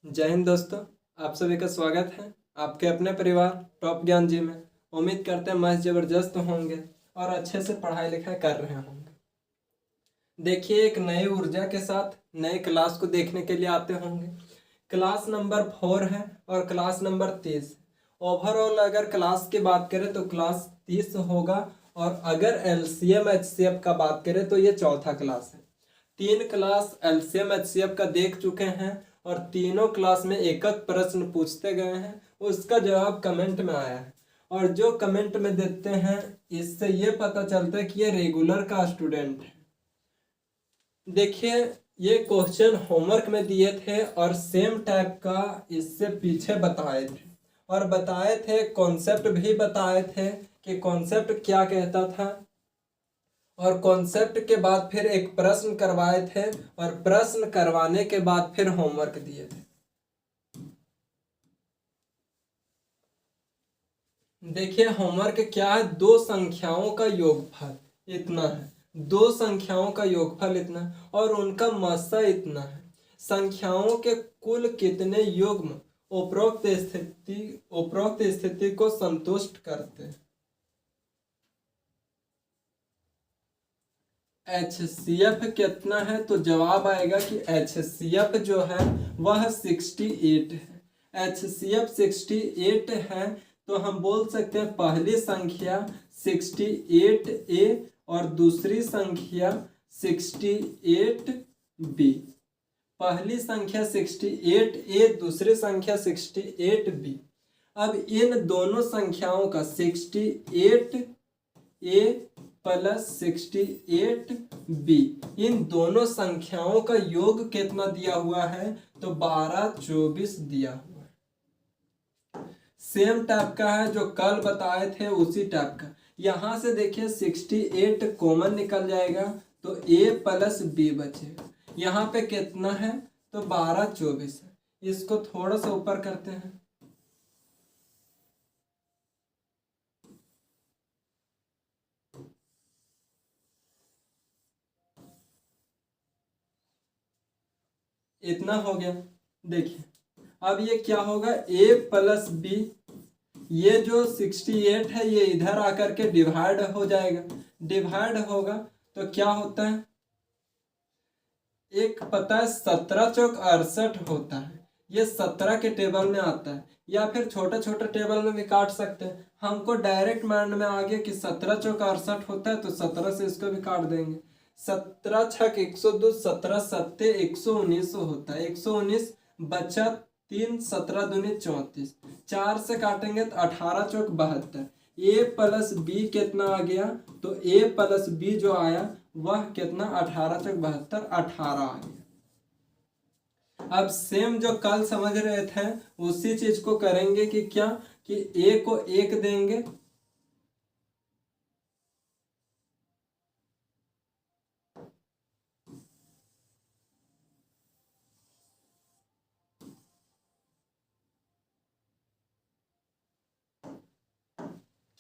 जय हिंद दोस्तों। आप सभी का स्वागत है आपके अपने परिवार टॉप ज्ञान जी में। उम्मीद करते हैं मस्त जबरदस्त होंगे और अच्छे से पढ़ाई लिखाई कर रहे होंगे। देखिए, एक नई ऊर्जा के साथ नए क्लास को देखने के लिए आते होंगे। क्लास नंबर 4 है और क्लास नंबर 30। ओवरऑल अगर क्लास की बात करें तो क्लास 30 होगा, और अगर एलसीएम एचसीएफ का बात करें तो ये चौथा क्लास है। 3 क्लास एलसीएम एचसीएफ का देख चुके हैं और तीनों क्लास में एक एक प्रश्न पूछते गए हैं, उसका जवाब कमेंट में आया है। और जो कमेंट में देते हैं इससे ये पता चलता है कि ये रेगुलर का स्टूडेंट है। देखिए, ये क्वेश्चन होमवर्क में दिए थे और सेम टाइप का इससे पीछे बताए थे, और बताए थे कॉन्सेप्ट भी बताए थे कि कॉन्सेप्ट क्या कहता था, और कॉन्सेप्ट के बाद फिर एक प्रश्न करवाए थे और प्रश्न करवाने के बाद फिर होमवर्क दिए थे। देखिए, होमवर्क क्या है, दो संख्याओं का योगफल इतना है, दो संख्याओं का योगफल इतना है और उनका मस्सा इतना है। संख्याओं के कुल कितने युग्म उपरोक्त स्थिति को संतुष्ट करते हैं। HCF कितना है तो जवाब आएगा कि HCF जो है वह 68 है। HCF 68 है तो हम बोल सकते हैं पहली संख्या 68A और दूसरी संख्या 68B। पहली संख्या 68A, दूसरी संख्या 68B। अब इन दोनों संख्याओं का 68A प्लस 68B, इन दोनों संख्याओं का योग कितना दिया हुआ है तो 12 24 दिया हुआ है। सेम टाइप का है जो कल बताए थे उसी टाइप का। यहां से देखिए 68 कॉमन निकल जाएगा तो A प्लस B बचेगा। यहाँ पे कितना है तो 12 24 है। इसको थोड़ा सा ऊपर करते हैं। इतना हो गया। देखिए, अब ये क्या होगा, A प्लस B, ये जो 68 है ये इधर आकर के डिवाइड हो जाएगा। डिवाइड होगा तो क्या होता है, एक पता है 17 चौक 68 होता है, ये 17 के टेबल में आता है, या फिर छोटे छोटे टेबल में भी काट सकते हैं। हमको डायरेक्ट माइंड में आ गया कि 17 चौक 68 होता है तो 17 से इसको भी काट देंगे। 17 छक 102, 17 सत्ते 119 होता है, 119 बचा 3, 17 दूनी 34, 4 से काटेंगे तो 18 चौक 72। A प्लस B कितना आ गया तो A प्लस B जो आया वह कितना 18 चौक 72, 18 आ गया। अब सेम जो कल समझ रहे थे उसी चीज को करेंगे कि क्या, कि A को 1 देंगे,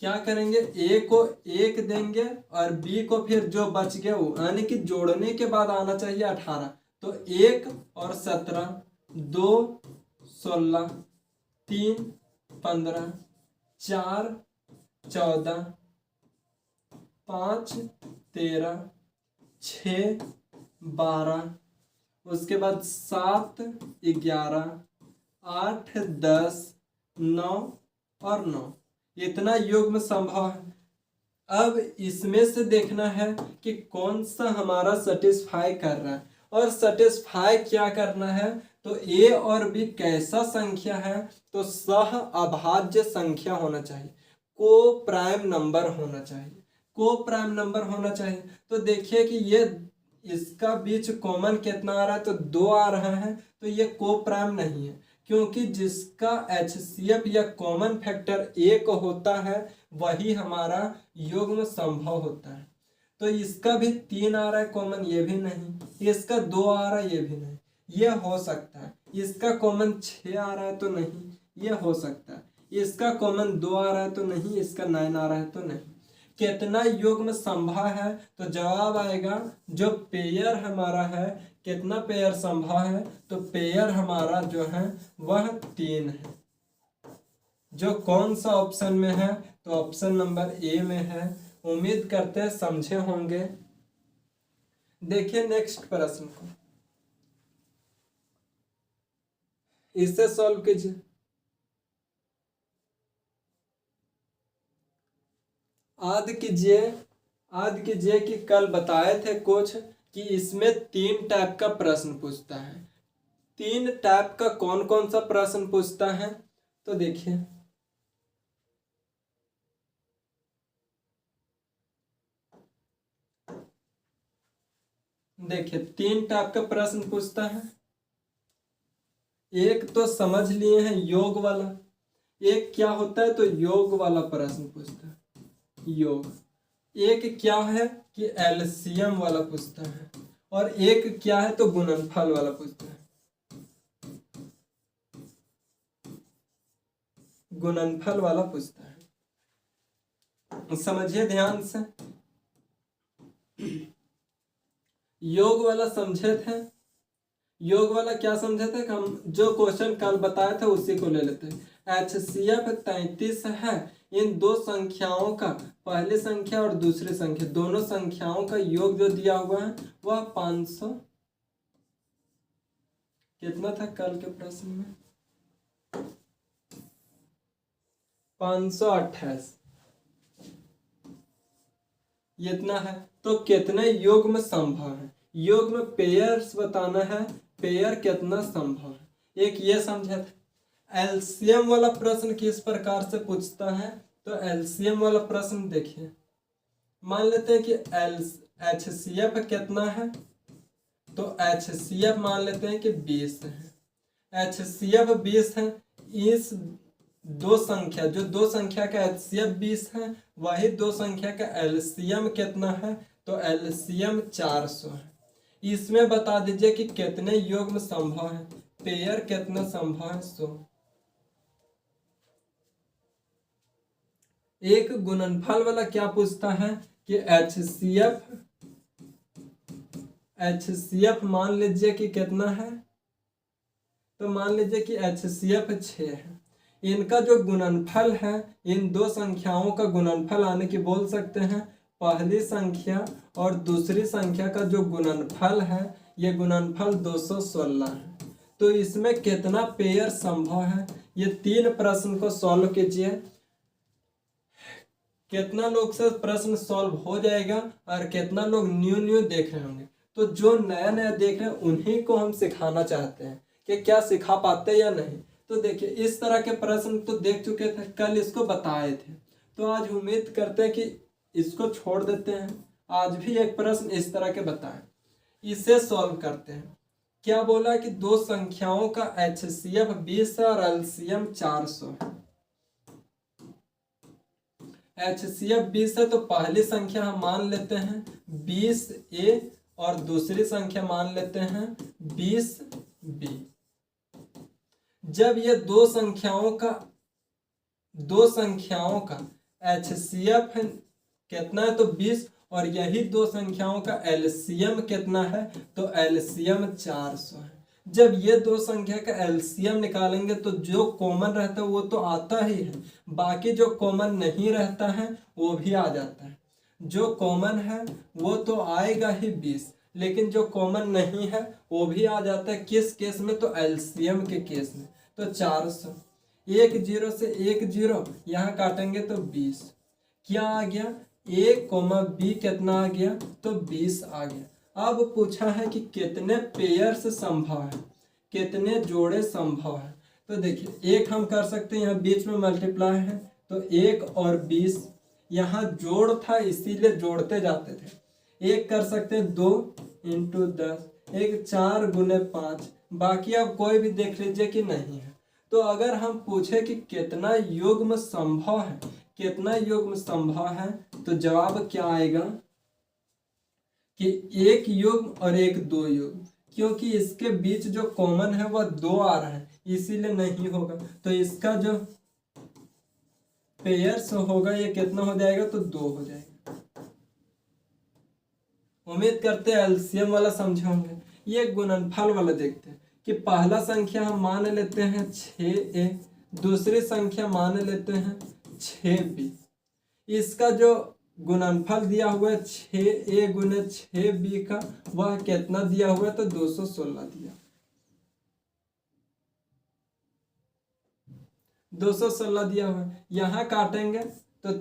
क्या करेंगे A को 1 देंगे और B को फिर जो बच गया वो, यानी कि जोड़ने के बाद आना चाहिए 18, तो 1 और 17, 2 16, 3 15, 4 14, 5 13, 6 12, उसके बाद 7 11, 8 10, 9 और 9, इतना युग्म संभव है। अब इसमें से देखना है कि कौन सा हमारा सेटिस्फाई कर रहा है, और सेटिस्फाई क्या करना है तो A और B कैसा संख्या है तो सह अभाज्य संख्या होना चाहिए, को प्राइम नंबर होना चाहिए, को प्राइम नंबर होना चाहिए। तो देखिए कि ये इसका बीच कॉमन कितना आ रहा है तो 2 आ रहा है, तो ये को प्राइम नहीं है, क्योंकि जिसका HCF या कॉमन फैक्टर 1 होता है वही हमारा युग्म संभव होता है। तो इसका भी 3 आ रहा है कॉमन, ये भी नहीं, इसका 2 आ रहा है ये भी नहीं, ये हो सकता है। इसका कॉमन 6 आ रहा है तो नहीं, ये हो सकता है। इसका कॉमन 2 आ रहा है तो नहीं, इसका 9 आ रहा है तो नहीं। कितना युग्म संभव है तो जवाब आएगा जो पेयर हमारा है कितना पेयर संभव है, तो पेयर हमारा जो है वह 3 है। जो कौन सा ऑप्शन में है, तो ऑप्शन नंबर ए में है। उम्मीद करते हैं समझे होंगे। देखिए नेक्स्ट प्रश्न को, इसे सॉल्व कीजिए। याद कीजिए कि कल बताए थे कुछ कि इसमें 3 टाइप का प्रश्न पूछता है। 3 टाइप का कौन कौन सा प्रश्न पूछता है, तो देखिए देखिए 3 टाइप का प्रश्न पूछता है। एक तो समझ लिए हैं योग वाला, एक क्या होता है तो योग वाला प्रश्न पूछता है योग। एक क्या है कि एलसीएम वाला पूछता है, और एक क्या है तो गुणनफल वाला पूछता है। गुणनफल वाला पूछता है, समझिए ध्यान से। योग वाला समझे थे, योग वाला क्या समझे थे कि हम जो क्वेश्चन कल बताए थे उसी को ले लेते हैं। HCF 33 है। इन दो संख्याओं का, पहली संख्या और दूसरी संख्या, दोनों संख्याओं का योग जो दिया हुआ है वह 500 कितना था कल के प्रश्न में, 528 इतना है। तो कितने योग में संभव है, योग में पेयर्स बताना है, पेयर कितना संभव है। एक ये समझा था। एलसीएम वाला प्रश्न किस प्रकार से पूछता है, तो एलसीएम वाला प्रश्न देखिए, मान लेते हैं कि HCF कितना है, तो HCF मान लेते हैं कि 20 है। HCF 20 है। इस दो संख्या, जो दो संख्या का HCF 20 है, वही दो संख्या का LCM कितना है, तो LCM 400 है। इसमें बता दीजिए कि कितने योग में संभव है, पेयर कितना संभव है 100। एक गुणनफल वाला क्या पूछता है कि HCF मान लीजिए कि कितना है, तो मान लीजिए कि HCF 6 है। इनका जो गुणनफल है, इन दो संख्याओं का गुणनफल आने की बोल सकते हैं। पहली संख्या और दूसरी संख्या का जो गुणनफल है, ये गुणनफल 216 है। तो इसमें कितना पेयर संभव है, ये 3 प्रश्न को सॉल्व कीजिए। कितना लोग से प्रश्न सॉल्व हो जाएगा और कितना लोग न्यू देख रहे होंगे। तो जो नया नया देख रहे हैं उन्हीं को हम सिखाना चाहते हैं कि क्या सिखा पाते या नहीं। तो देखिए इस तरह के प्रश्न तो देख चुके थे, कल इसको बताए थे, तो आज उम्मीद करते हैं कि इसको छोड़ देते हैं। आज भी एक प्रश्न इस तरह के बताएं, इसे सॉल्व करते हैं। क्या बोला कि दो संख्याओं का HCF 20 है और LCM 400 है। HCF 20 है तो पहली संख्या हम मान लेते हैं 20A और दूसरी संख्या मान लेते हैं 20B। जब ये दो संख्याओं का HCF कितना है तो 20, और यही दो संख्याओं का LCM कितना है, तो LCM 400 है। जब ये दो संख्या का LCM निकालेंगे तो जो कॉमन रहता है वो तो आता ही है, बाकी जो कॉमन नहीं रहता है वो भी आ जाता है। जो कॉमन है वो तो आएगा ही 20, लेकिन जो कॉमन नहीं है वो भी आ जाता है। किस केस में, तो LCM के केस में। तो 400, एक जीरो से एक जीरो यहाँ काटेंगे तो 20, क्या आ गया A, B कितना आ गया, तो 20 आ गया। अब पूछा है कि कितने पेयर्स संभव है, कितने जोड़े संभव है। तो देखिए एक हम कर सकते हैं, यहाँ बीच में मल्टीप्लाई है तो 1 और 20, यहाँ जोड़ था इसीलिए जोड़ते जाते थे। एक कर सकते हैं 2 × 10, एक 4 × 5, बाकी आप कोई भी देख लीजिए कि नहीं है। तो अगर हम पूछे कि कितना युग्म संभव है, कितना युग्म संभव है, तो जवाब क्या आएगा कि एक युग्म और एक दो युग्म, क्योंकि इसके बीच जो कॉमन है वह 2 आ रहा है, इसीलिए नहीं होगा। तो इसका जो पेयर्स होगा ये कितना हो जाएगा, तो 2 हो जाएगा। उम्मीद करते हैं एलसीएम वाला समझे होंगे। ये गुणनफल वाला देखते हैं कि पहला संख्या हम मान लेते हैं 6a, दूसरी संख्या मान लेते हैं 6b। इसका जो गुणनफल दिया हुआ है 6a गुने 6b का, वह कितना दिया हुआ है? तो 216 दिया, 216 दिया हुआ है। यहाँ काटेंगे तो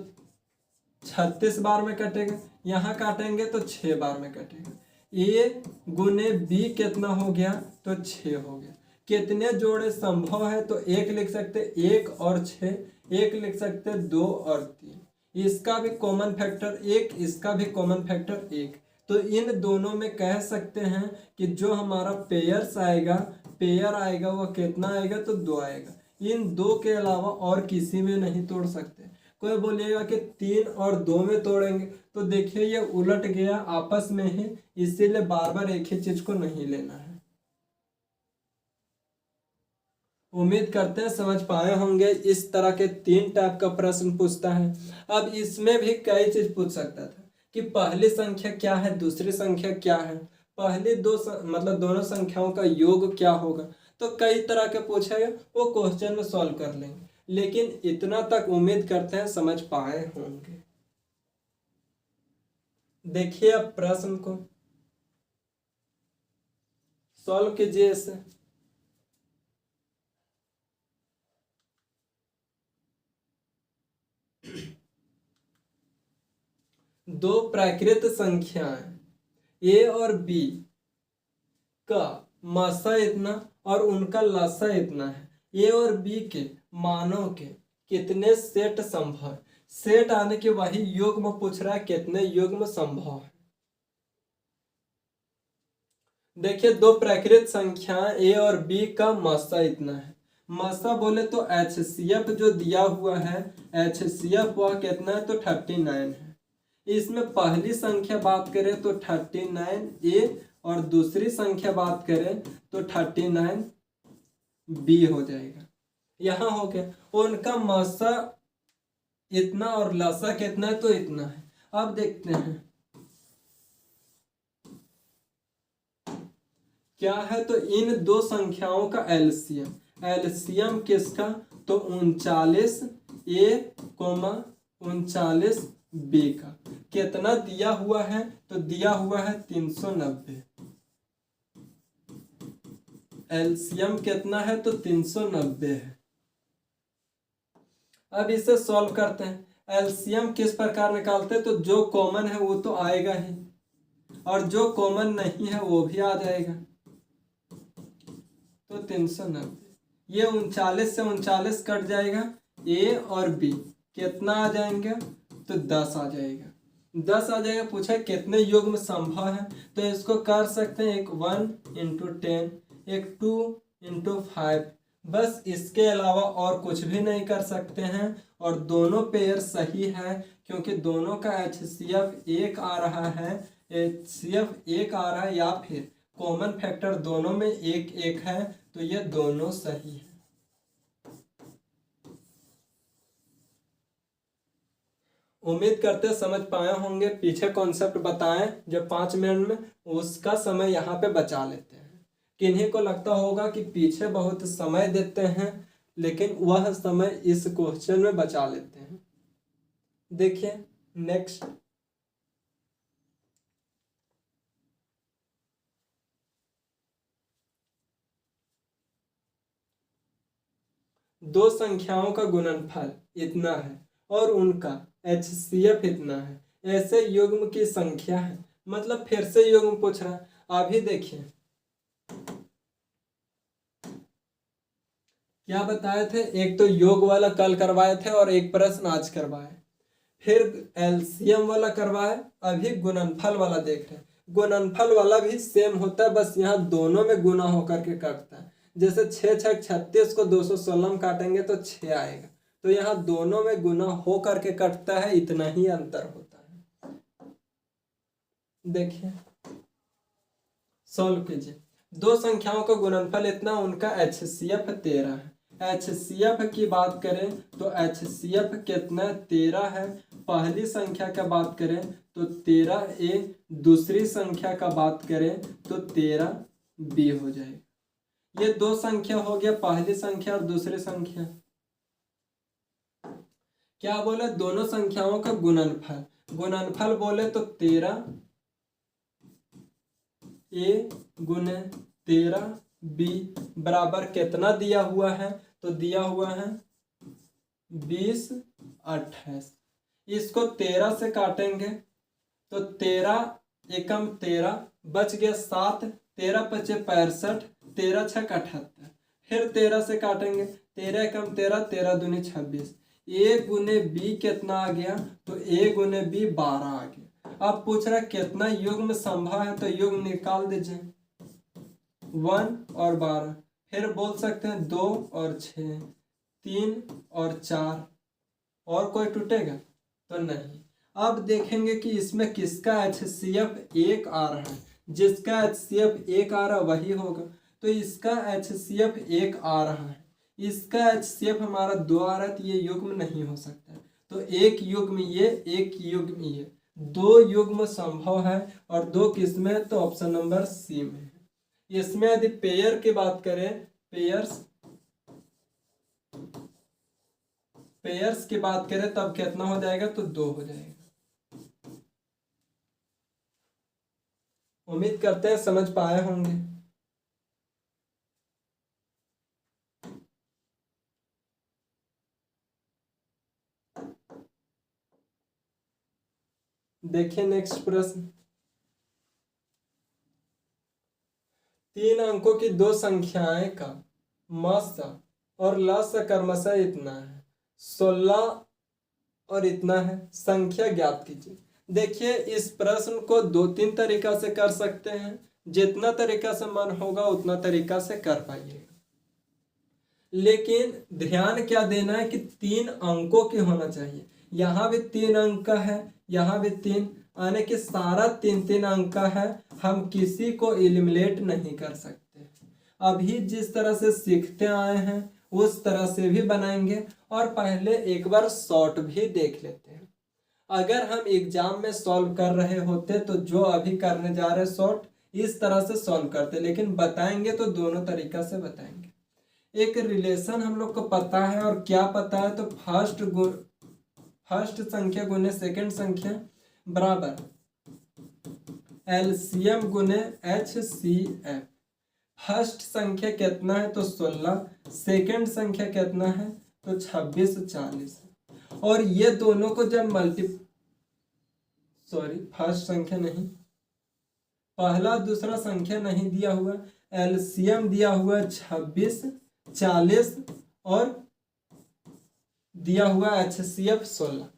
36 बार में कटेगा, यहाँ काटेंगे तो 6 बार में कटेगा। ए गुने बी कितना हो गया? तो 6 हो गया। कितने जोड़े संभव है? तो 1 लिख सकते, 1 और 6, 1 लिख सकते, 2 और 3। इसका भी कॉमन फैक्टर 1, इसका भी कॉमन फैक्टर 1। तो इन दोनों में कह सकते हैं कि जो हमारा पेयर आएगा वो कितना आएगा? तो 2 आएगा। इन 2 के अलावा और किसी में नहीं तोड़ सकते। कोई बोलेगा कि 3 और 2 में तोड़ेंगे, तो देखिए ये उलट गया आपस में ही, इसीलिए बार बार एक ही चीज को नहीं लेना है। उम्मीद करते हैं समझ पाए होंगे। इस तरह के 3 टाइप का प्रश्न पूछता है। अब इसमें भी कई चीज पूछ सकता था कि पहली संख्या क्या है, दूसरी संख्या क्या है, पहली मतलब दोनों संख्याओं का योग क्या होगा। तो कई तरह के पूछेगा, वो क्वेश्चन में सॉल्व कर लेंगे। लेकिन इतना तक उम्मीद करते हैं समझ पाए होंगे। देखिए अब प्रश्न को सॉल्व कीजिए इसे। दो प्राकृत संख्याएं a और b का मासा इतना और उनका लासा इतना है। a और b के मानों के कितने सेट संभव है? सेट आने के वही युग्म पूछ रहा है, कितने युग्म संभव है। देखिए दो प्राकृत संख्या a और b का मासा इतना है। मासा बोले तो HCF जो दिया हुआ है, HCF वह कितना है? तो 39 है। इसमें पहली संख्या बात करें तो 39a और दूसरी संख्या बात करें तो 39b हो जाएगा। यहाँ हो गया। उनका मासा इतना और लासा कितना है? तो इतना है। अब देखते हैं क्या है। तो इन दो संख्याओं का एलसीएम, एलसीएम किसका? तो 39a, 39b का कितना दिया हुआ है? तो दिया हुआ है 390। एलसीएम कितना है? तो 390 है। अब इसे सॉल्व करते हैं। एलसीएम किस प्रकार निकालते हैं? तो जो कॉमन है वो तो आएगा ही, और जो कॉमन नहीं है वो भी आ जाएगा। तो 390, ये 39 से 39 कट जाएगा। ए और बी कितना आ जाएंगे? तो 10 आ जाएगा। 10 आ जाएगा। पूछा कितने युग्म संभव है? तो इसको कर सकते हैं, एक 1 इंटू 10, एक 2 इंटू 5। बस इसके अलावा और कुछ भी नहीं कर सकते हैं। और दोनों पेयर सही है, क्योंकि दोनों का HCF 1 आ रहा है, HCF 1 आ रहा है, या फिर कॉमन फैक्टर दोनों में 1 1 है। तो ये दोनों सही है। उम्मीद करते समझ पाए होंगे। पीछे कॉन्सेप्ट बताएं जब 5 मिनट में, उसका समय यहाँ पे बचा लेते हैं। किन्हीं को लगता होगा कि पीछे बहुत समय देते हैं, लेकिन वह समय इस क्वेश्चन में बचा लेते हैं। देखिए नेक्स्ट। दो संख्याओं का गुणनफल इतना है और उनका HCF इतना है। ऐसे युग्म की संख्या है। मतलब फिर से युग्म पूछ रहा है। अभी देखिए क्या बताए थे, एक तो योग वाला कल करवाए थे और एक प्रश्न आज करवाए, फिर एलसीएम वाला करवाए, अभी गुणनफल वाला देख रहे हैं। गुणनफल वाला भी सेम होता है, बस यहाँ दोनों में गुना होकर के कटता है। जैसे 6 6 36 को 216 में काटेंगे तो 6 आएगा। तो यहाँ दोनों में गुना हो करके कटता है, इतना ही अंतर होता है। देखिए सॉल्व कीजिए। दो संख्याओं का गुणनफल इतना, उनका HCF 13 है। HCF की बात करें तो HCF कितना? 13 है। पहली संख्या का बात करें तो 13a, दूसरी संख्या का बात करें तो 13b। बी हो जाएगा। ये दो संख्या हो गया, पहली संख्या और दूसरी संख्या। क्या बोले, दोनों संख्याओं का गुणनफल। गुणनफल बोले तो 13 ए गुने 13 बी बराबर कितना दिया हुआ है, तो दिया हुआ है 20 28। इसको 13 से काटेंगे तो 13 एकम 13 बच गया 7, 13 पचे 65, 13 छक 78। फिर 13 से काटेंगे, 13 एकम 13, 13 दूनी 26। ए गुने बी कितना आ गया, तो ए गुने बी 12 आ गया। अब पूछ रहा है कितना युग्म संभव है, तो युग्म निकाल दीजिए 1 और 12। फिर बोल सकते हैं 2 और 6, 3 और 4, और कोई टूटेगा तो नहीं। अब देखेंगे कि इसमें किसका HCF 1 आ रहा है। जिसका HCF 1 आ रहा है वही होगा, तो इसका HCF 1 आ रहा है, इसका HCF हमारा 2 आ रहा है, तो ये युग्म नहीं हो सकता। तो एक युग्म ये, एक युग्म ये, दो युग्म संभव है। और दो किसमें, तो ऑप्शन नंबर सी में है। इसमें यदि पेयर की बात करें, पेयर्स की बात करें तब कितना हो जाएगा, तो 2 हो जाएगा। उम्मीद करते हैं समझ पाए होंगे। देखिए नेक्स्ट प्रश्न। 3 अंकों की दो संख्याएं का मसा और लसा क्रमशः इतना है, 16 और इतना है, संख्या ज्ञात कीजिए। देखिए इस प्रश्न को 2-3 तरीका से कर सकते हैं, जितना तरीका से मन होगा उतना तरीका से कर पाइएगा। लेकिन ध्यान क्या देना है कि 3 अंकों की होना चाहिए। यहाँ भी 3 अंक का है, यहाँ भी 3, यानी कि सारा 3-3 अंक का है। हम किसी को एलिमिनेट नहीं कर सकते। अभी जिस तरह से सीखते आए हैं उस तरह से भी बनाएंगे, और पहले एक बार शॉर्ट भी देख लेते हैं। अगर हम एग्जाम में सॉल्व कर रहे होते तो जो अभी करने जा रहे शॉर्ट, इस तरह से सॉल्व करते, लेकिन बताएंगे तो दोनों तरीका से बताएंगे। एक रिलेशन हम लोग को पता है, और क्या पता है, तो फर्स्ट संख्या गुने सेकंड संख्या बराबर LCM गुने HCF। फर्स्ट संख्या कितना है, तो 16, सेकंड संख्या कितना है, तो 26 40। और ये दोनों को जब फर्स्ट संख्या नहीं, पहला दूसरा संख्या नहीं दिया हुआ, LCM दिया हुआ 26 40 और दिया हुआ HCF 16।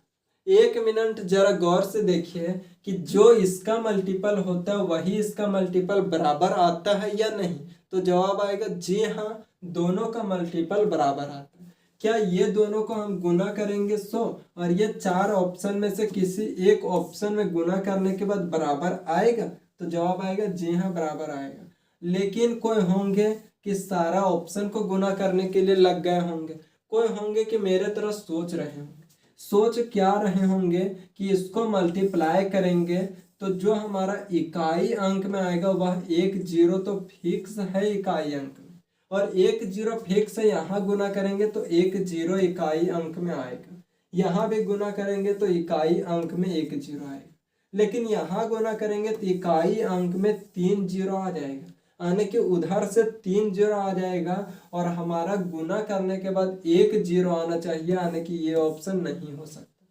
1 मिनट जरा गौर से देखिए कि जो इसका मल्टीपल होता है वही इसका मल्टीपल बराबर आता है या नहीं, तो जवाब आएगा जी हाँ, दोनों का मल्टीपल बराबर आता है। क्या ये दोनों को हम गुना करेंगे 100, और ये 4 ऑप्शन में से किसी एक ऑप्शन में गुना करने के बाद बराबर आएगा, तो जवाब आएगा जी हाँ बराबर आएगा। लेकिन कोई होंगे कि सारा ऑप्शन को गुना करने के लिए लग गए होंगे, कोई होंगे कि मेरे तरह सोच रहे होंगे। सोच क्या रहे होंगे कि इसको मल्टीप्लाई करेंगे तो जो हमारा इकाई अंक में आएगा वह 1 0 तो फिक्स है इकाई अंक में, और 1 0 फिक्स है। यहाँ गुना करेंगे तो 1 0 इकाई अंक में आएगा, यहाँ भी गुना करेंगे तो इकाई अंक में 1 0 आएगा। लेकिन यहाँ गुना करेंगे तो इकाई अंक में 3 0 आ जाएगा, यानी कि उधर से 3 0 आ जाएगा, और हमारा गुना करने के बाद 1 0 आना चाहिए, यानी कि ये ऑप्शन नहीं हो सकता।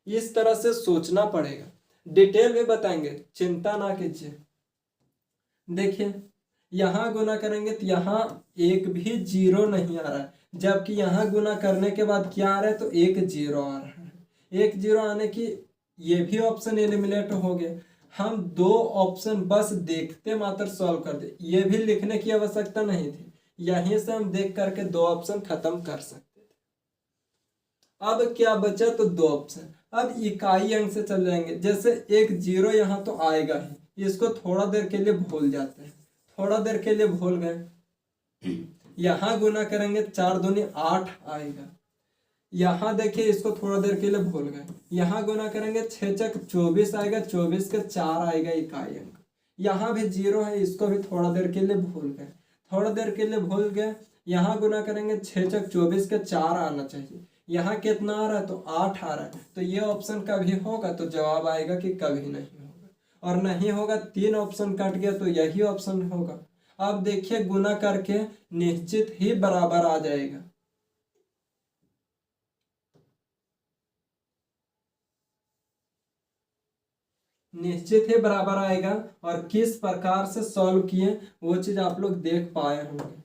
इस तरह से सोचना पड़ेगा, डिटेल में बताएंगे, चिंता ना कीजिए। देखिए यहाँ गुना करेंगे तो यहाँ एक भी 0 नहीं आ रहा है, जबकि यहाँ गुना करने के बाद क्या आ रहा है, तो 1 0 आ रहा है। 1 0 आने की ये भी ऑप्शन एलिमिनेट हो गए। हम 2 ऑप्शन बस देखते मात्र सॉल्व कर दे, ये भी लिखने की आवश्यकता नहीं थी, यहीं से हम देख करके 2 ऑप्शन खत्म कर सकते थे। अब क्या बचा, तो 2 ऑप्शन। अब इकाई अंक से चल जाएंगे, जैसे 1 0 यहाँ तो आएगा ही, इसको थोड़ा देर के लिए भूल जाते हैं, थोड़ा देर के लिए भूल गए। यहाँ गुना करेंगे 4 दूनी 8 आएगा, यहाँ देखिए इसको थोड़ा देर के लिए भूल गए। यहाँ गुना करेंगे 6 चक 24 आएगा, 24 के 4 आएगा इकाई अंक। यहाँ भी 0 है, इसको भी थोड़ा देर के लिए भूल गए, थोड़ा देर के लिए भूल गए। यहाँ गुना करेंगे 6 चक 24 के 4 आना चाहिए। यहाँ कितना आ रहा है तो 8 आ रहा है, तो ये ऑप्शन कभी होगा तो जवाब आएगा कि कभी नहीं होगा। और नहीं होगा, 3 ऑप्शन कट गया तो यही ऑप्शन होगा। अब देखिए गुना करके निश्चित ही बराबर आ जाएगा। निश्चित ही बराबर आएगा। और किस प्रकार से सॉल्व किए वो चीज आप लोग देख पाए होंगे।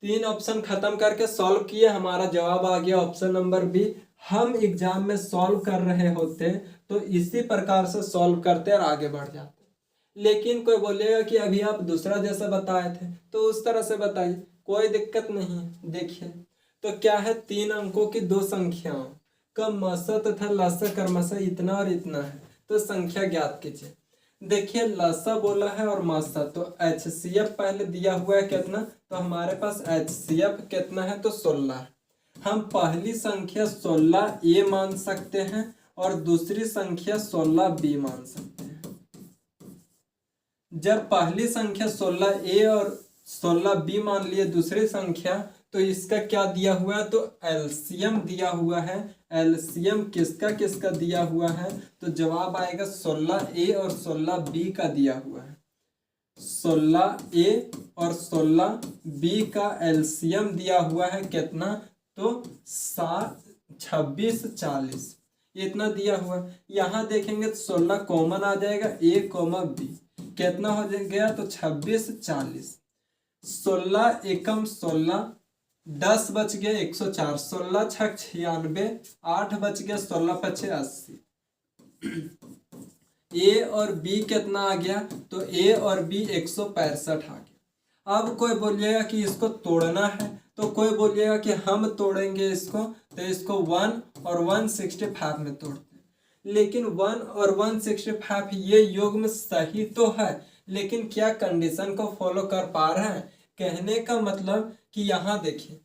तीन ऑप्शन खत्म करके सॉल्व किए, हमारा जवाब आ गया ऑप्शन नंबर बी। हम एग्जाम में सॉल्व कर रहे होते तो इसी प्रकार से सॉल्व करते और आगे बढ़ जाते। लेकिन कोई बोलेगा कि अभी आप दूसरा जैसा बताए थे तो उस तरह से बताइए, कोई दिक्कत नहीं है। देखिए तो क्या है, 3 अंकों की 2 संख्याओं का मसा तथा लसा क्रमशः इतना और इतना है, तो संख्या ज्ञात कीजिए। देखिए लसा बोला है और मासा, तो HCF पहले दिया हुआ है कितना, तो हमारे पास HCF कितना है तो 16 है। हम पहली संख्या 16 ए मान सकते हैं और दूसरी संख्या 16 बी मान सकते हैं। जब पहली संख्या 16 ए और 16 बी मान लिए दूसरी संख्या, तो इसका क्या दिया हुआ है तो एलसीएम दिया हुआ है। एलसीएम किसका किसका दिया हुआ है तो जवाब आएगा 16 ए और 16 बी का दिया हुआ है। 16 ए और 16 बी का एलसीएम दिया हुआ है कितना तो 26 40, इतना दिया हुआ है। यहाँ देखेंगे तो 16 कॉमन आ जाएगा, ए कॉमा बी कितना हो गया तो 26 40। 16 एकम 16, 10 बच गया 104, 16 छक 96, 8 बच गया 16 पचे 80। ए और बी कितना आ गया तो ए और बी 165 आ गया। अब कोई बोलिएगा कि इसको तोड़ना है, तो कोई बोलिएगा कि हम तोड़ेंगे इसको, तो इसको 1 और 165 में तोड़ते हैं। लेकिन 1 और 165 ये युग्म सही तो है, लेकिन क्या कंडीशन को फॉलो कर पा रहे हैं। कहने का मतलब कि यहाँ देखिए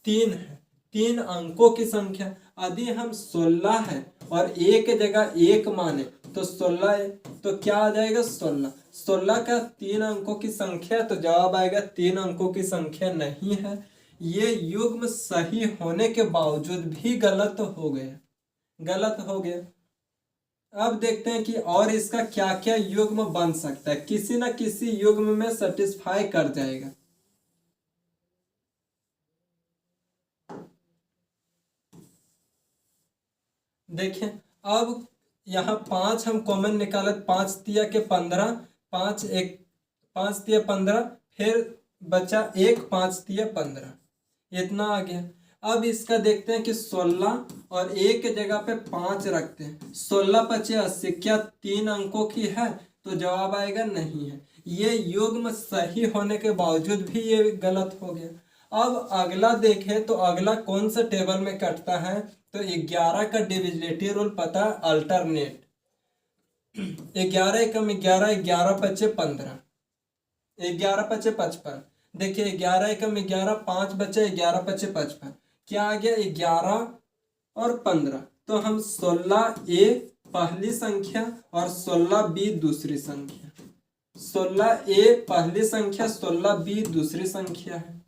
3 है, 3 अंकों की संख्या, यदि हम 16 है और ए के जगह 1 माने तो 16 है, तो क्या आ जाएगा 16। 16 का 3 अंकों की संख्या, तो जवाब आएगा 3 अंकों की संख्या नहीं है। ये युग्म सही होने के बावजूद भी गलत हो गया, गलत हो गया। अब देखते हैं कि और इसका क्या क्या युग्म बन सकता है, किसी ना किसी युग्म में सेटिस्फाई कर जाएगा। देखें अब यहाँ 5 हम कॉमन निकाले, 5 तिया के 15, 5 एक 5 तिया 15, फिर बचा 1, 5 तिया 15, इतना आ गया। अब इसका देखते हैं कि 16 और 1 के जगह पे 5 रखते हैं, 16 पचे 80, क्या 3 अंकों की है तो जवाब आएगा नहीं है। ये युग्म सही होने के बावजूद भी ये गलत हो गया। अब अगला देखें तो अगला कौन सा टेबल में कटता है तो 11 का डिविजिबिलिटी रूल पता है, अल्टरनेट। 11 एकम 11, 11 पचे 15, 11 पचे 55। देखिए 11 एकम 11, 5 बचे 11 पचे 55, क्या आ गया 11 और 15। तो हम 16 ए पहली संख्या और 16 बी दूसरी संख्या, 16 ए पहली संख्या 16 बी दूसरी संख्या है।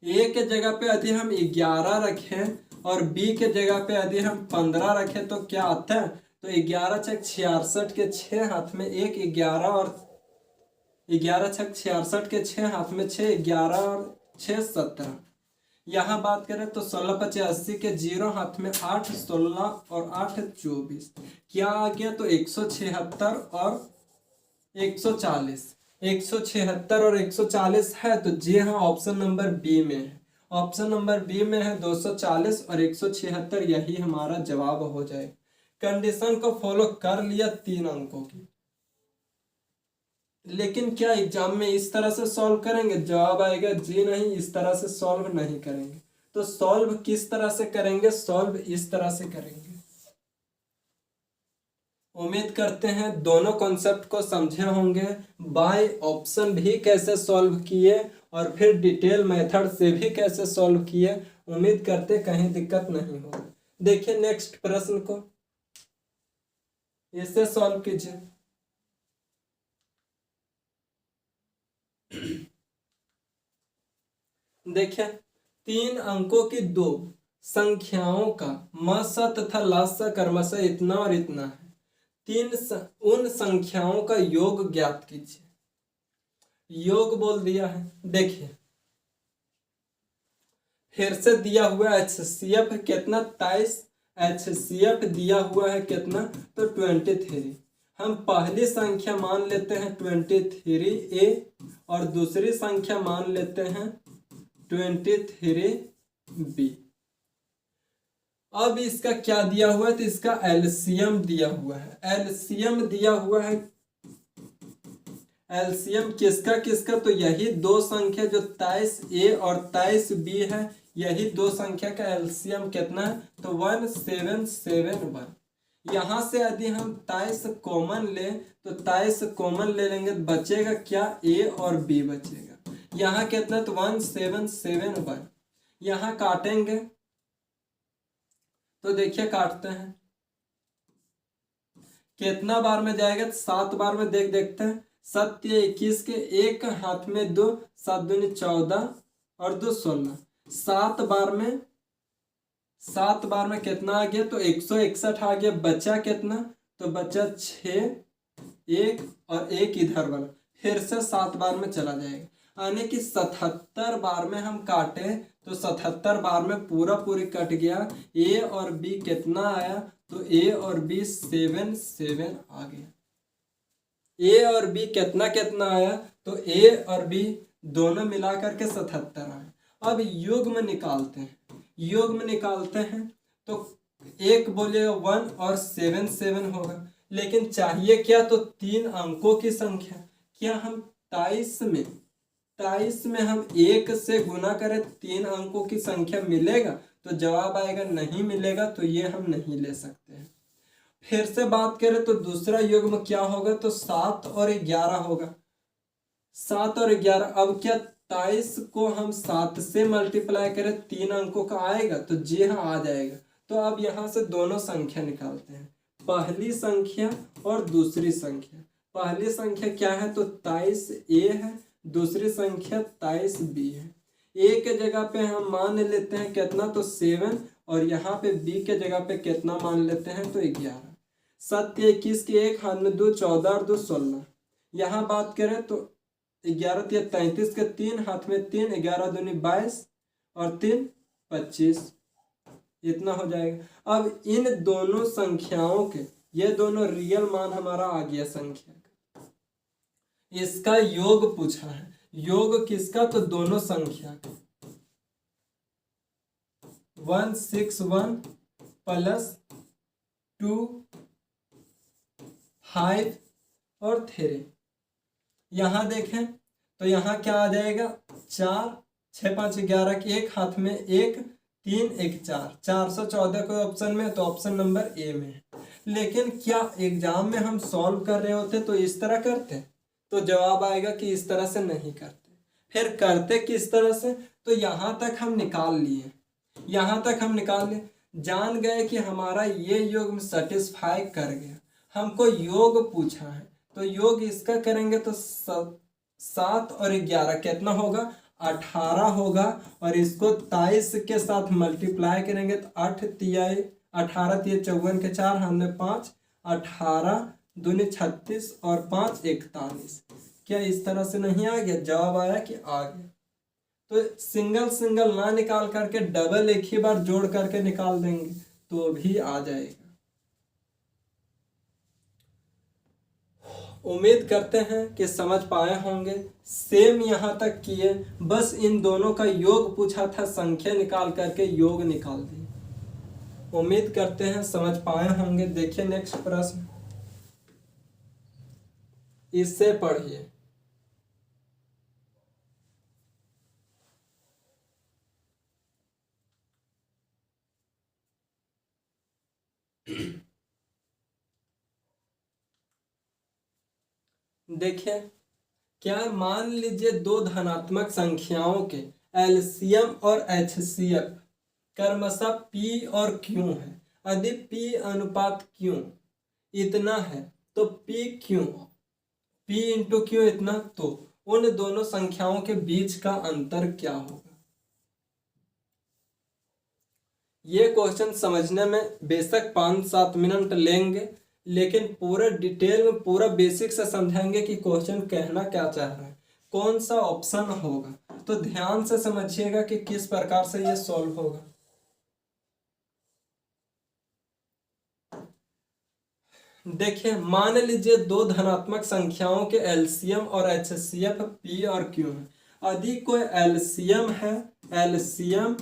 ए के जगह पे यदि हम 11 रखें और बी के जगह पे यदि हम 15 रखें तो क्या आता है तो 11 छक 66 के 6 हाथ में 1, 11 और 11 छक 66 के 6 हाथ में 6, 11 और 6 17। यहाँ बात करें तो 16 पचे 80 के 0 हाथ में 8, 16 और 8 24, क्या आ गया तो 176 और 140। 176 और 140 है, तो जी हाँ ऑप्शन नंबर बी में है। ऑप्शन नंबर बी में है 240 और 176, यही हमारा जवाब हो जाए। कंडीशन को फॉलो कर लिया 3 अंकों की। लेकिन क्या एग्जाम में इस तरह से सॉल्व करेंगे, जवाब आएगा जी नहीं, इस तरह से सॉल्व नहीं करेंगे। तो सॉल्व किस तरह से करेंगे, सॉल्व इस तरह से करेंगे। उम्मीद करते हैं दोनों कॉन्सेप्ट को समझे होंगे, बाय ऑप्शन भी कैसे सॉल्व किए और फिर डिटेल मेथड से भी कैसे सॉल्व किए। उम्मीद करते कहीं दिक्कत नहीं होगी। देखिए नेक्स्ट प्रश्न को, इससे सॉल्व कीजिए। देखिए 3 अंकों की 2 संख्याओं का मसा तथा लासा क्रमशः इतना और इतना है। उन संख्याओं का योग ज्ञात कीजिए। योग बोल दिया है। देखिए फिर से दिया हुआ HCF कितना 23, HCF दिया हुआ है कितना तो 23। हम पहली संख्या मान लेते हैं 23A और दूसरी संख्या मान लेते हैं 23B। अब इसका क्या दिया हुआ है तो इसका एलसीएम दिया हुआ है। एलसीएम दिया हुआ है। एलसीएम किसका किसका तो यही दो संख्या जो 23A और 23B है, यही दो संख्या का एलसीएम कितना है तो 1771। यहां से यदि हम 23 कॉमन ले तो 23 कॉमन ले लेंगे तो बचेगा क्या A और B बचेगा। यहाँ कितना तो 1771। यहाँ काटेंगे तो देखिए काटते हैं कितना बार में जाएगा तो 7 बार में देखते हैं। 7 21 के एक हाथ में 2, 7 दूनी 14 और 2 16। 7 बार में कितना आ गया तो 161 आ गया। बचा कितना तो बचा 6, 1 और 1 इधर वाला फिर से 7 बार में चला जाएगा। यानी कि 77 बार में हम काटे तो 77 बार में पूरा पूरी कट गया। A और B कितना आया तो A और B 7 7 आ गया। A और B कितना कितना आया तो A और B दोनों मिला करके 77 आया। अब योग में निकालते हैं। योग में निकालते हैं तो एक बोलेगा 1 और 7 7 होगा। लेकिन चाहिए क्या तो 3 अंकों की संख्या। क्या हम 23 में हम 1 से गुना करें 3 अंकों की संख्या मिलेगा तो जवाब आएगा नहीं मिलेगा, तो ये हम नहीं ले सकते हैं। फिर से बात करें तो दूसरा योग में क्या होगा तो 7 और 11 होगा। 7 और 11। अब क्या 23 को हम 7 से मल्टीप्लाई करें 3 अंकों का आएगा तो जी हाँ आ जाएगा। तो अब यहाँ से दोनों संख्या निकालते हैं, पहली संख्या और दूसरी संख्या। पहली संख्या क्या है तो 23A है, दूसरी संख्या 23B है। A के जगह पे हम मान लेते हैं कितना तो 7 और यहाँ पे B के जगह पे कितना मान लेते हैं तो 11। 7 21 के एक हाथ में 2, 14 और 2 16। यहाँ बात करें तो 11 33 के 3 हाथ में 3, 11 दूनी 22 और 3 25, इतना हो जाएगा। अब इन दोनों संख्याओं के ये दोनों रियल मान हमारा आ गया संख्या का। इसका योग पूछा है। योग किसका तो दोनों संख्या का। 161 प्लस 2 5 और 3। यहाँ देखें तो यहाँ क्या आ जाएगा 4 6 5 11 के एक हाथ में 1 3 1 4 414 कोई ऑप्शन में तो ऑप्शन नंबर ए में है। लेकिन क्या एग्जाम में हम सॉल्व कर रहे होते तो इस तरह करते तो जवाब आएगा कि इस तरह से नहीं करते। फिर करते किस तरह से तो यहाँ तक हम निकाल लिए, यहाँ तक हम निकाल लिए, जान गए कि हमारा ये योग सेटिस्फाई कर गया। हमको योग पूछा है तो योग इसका करेंगे तो 7 और 11 कितना होगा 18 होगा। और इसको 23 के साथ मल्टीप्लाई करेंगे तो 8 तियाई 18 तिया 54 के 4 हाथ में 5, 18 दूनी 36 और 5 41। क्या इस तरह से नहीं आ गया। जवाब आया कि आ गया। तो सिंगल सिंगल ना निकाल करके डबल एक ही बार जोड़ करके निकाल देंगे तो भी आ जाएगा। उम्मीद करते हैं कि समझ पाए होंगे। सेम यहाँ तक किए, बस इन दोनों का योग पूछा था, संख्या निकाल करके योग निकाल दिए। उम्मीद करते हैं समझ पाए होंगे। देखिए नेक्स्ट प्रश्न, इससे पढ़िए। देखिए क्या मान लीजिए दो धनात्मक संख्याओं के एलसीएम और एचसीएफ क्रमशः पी और क्यू है। यदि पी अनुपात क्यू इतना है तो पी इंटू क्यू इतना, तो उन दोनों संख्याओं के बीच का अंतर क्या होगा। ये क्वेश्चन समझने में बेशक 5-7 मिनट लेंगे, लेकिन पूरा डिटेल में पूरा बेसिक से समझेंगे कि क्वेश्चन कहना क्या चाह रहा है, कौन सा ऑप्शन होगा। तो ध्यान से समझिएगा कि किस प्रकार से ये सॉल्व होगा। देखिए, मान लीजिए दो धनात्मक संख्याओं के एलसीएम और एचसीएफ पी और क्यू है। यदि कोई एलसीएम है, एलसीएम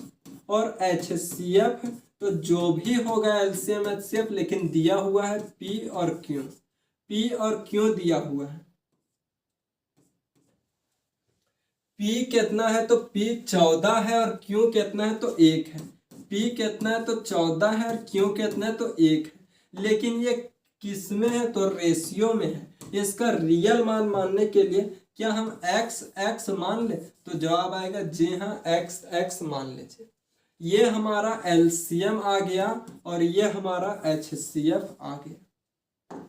और एचसीएफ, तो जो भी होगा एलसीएम एचसीएफ, लेकिन दिया हुआ है पी और क्यू। पी और क्यू दिया हुआ है। पी कितना है तो पी 14 है और क्यू कितना है तो 1 है। पी कितना है तो 14 है और क्यू कितना है तो 1 है। लेकिन ये किस में है तो रेशियो में है। इसका रियल मान मानने के लिए क्या हम x मान ले, तो जवाब आएगा जी हाँ, x मान लीजिए। ये हमारा एलसीएम आ गया और ये हमारा एचसीएफ आ गया।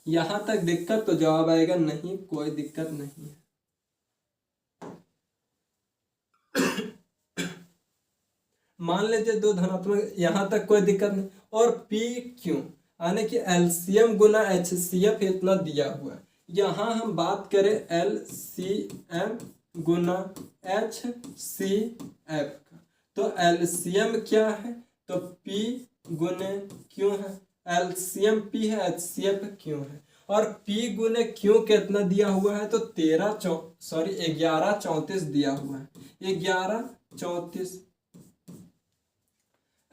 यहां तक दिक्कत, तो जवाब आएगा नहीं, कोई दिक्कत नहीं है। मान लीजिए दो धनात्मक, यहां तक कोई दिक्कत नहीं। और पी क्यू यानी कि एलसीएम गुना एचसीएफ इतना दिया हुआ है। यहां हम बात करें एलसीएम गुना एचसीएफ का, तो एलसीएम क्या है तो पी गुने क्यू है। एलसीएम पी है, एचसीएफ क्यू है। और पी गुने क्यू कितना दिया हुआ है तो 11 34 दिया हुआ है। 11 34।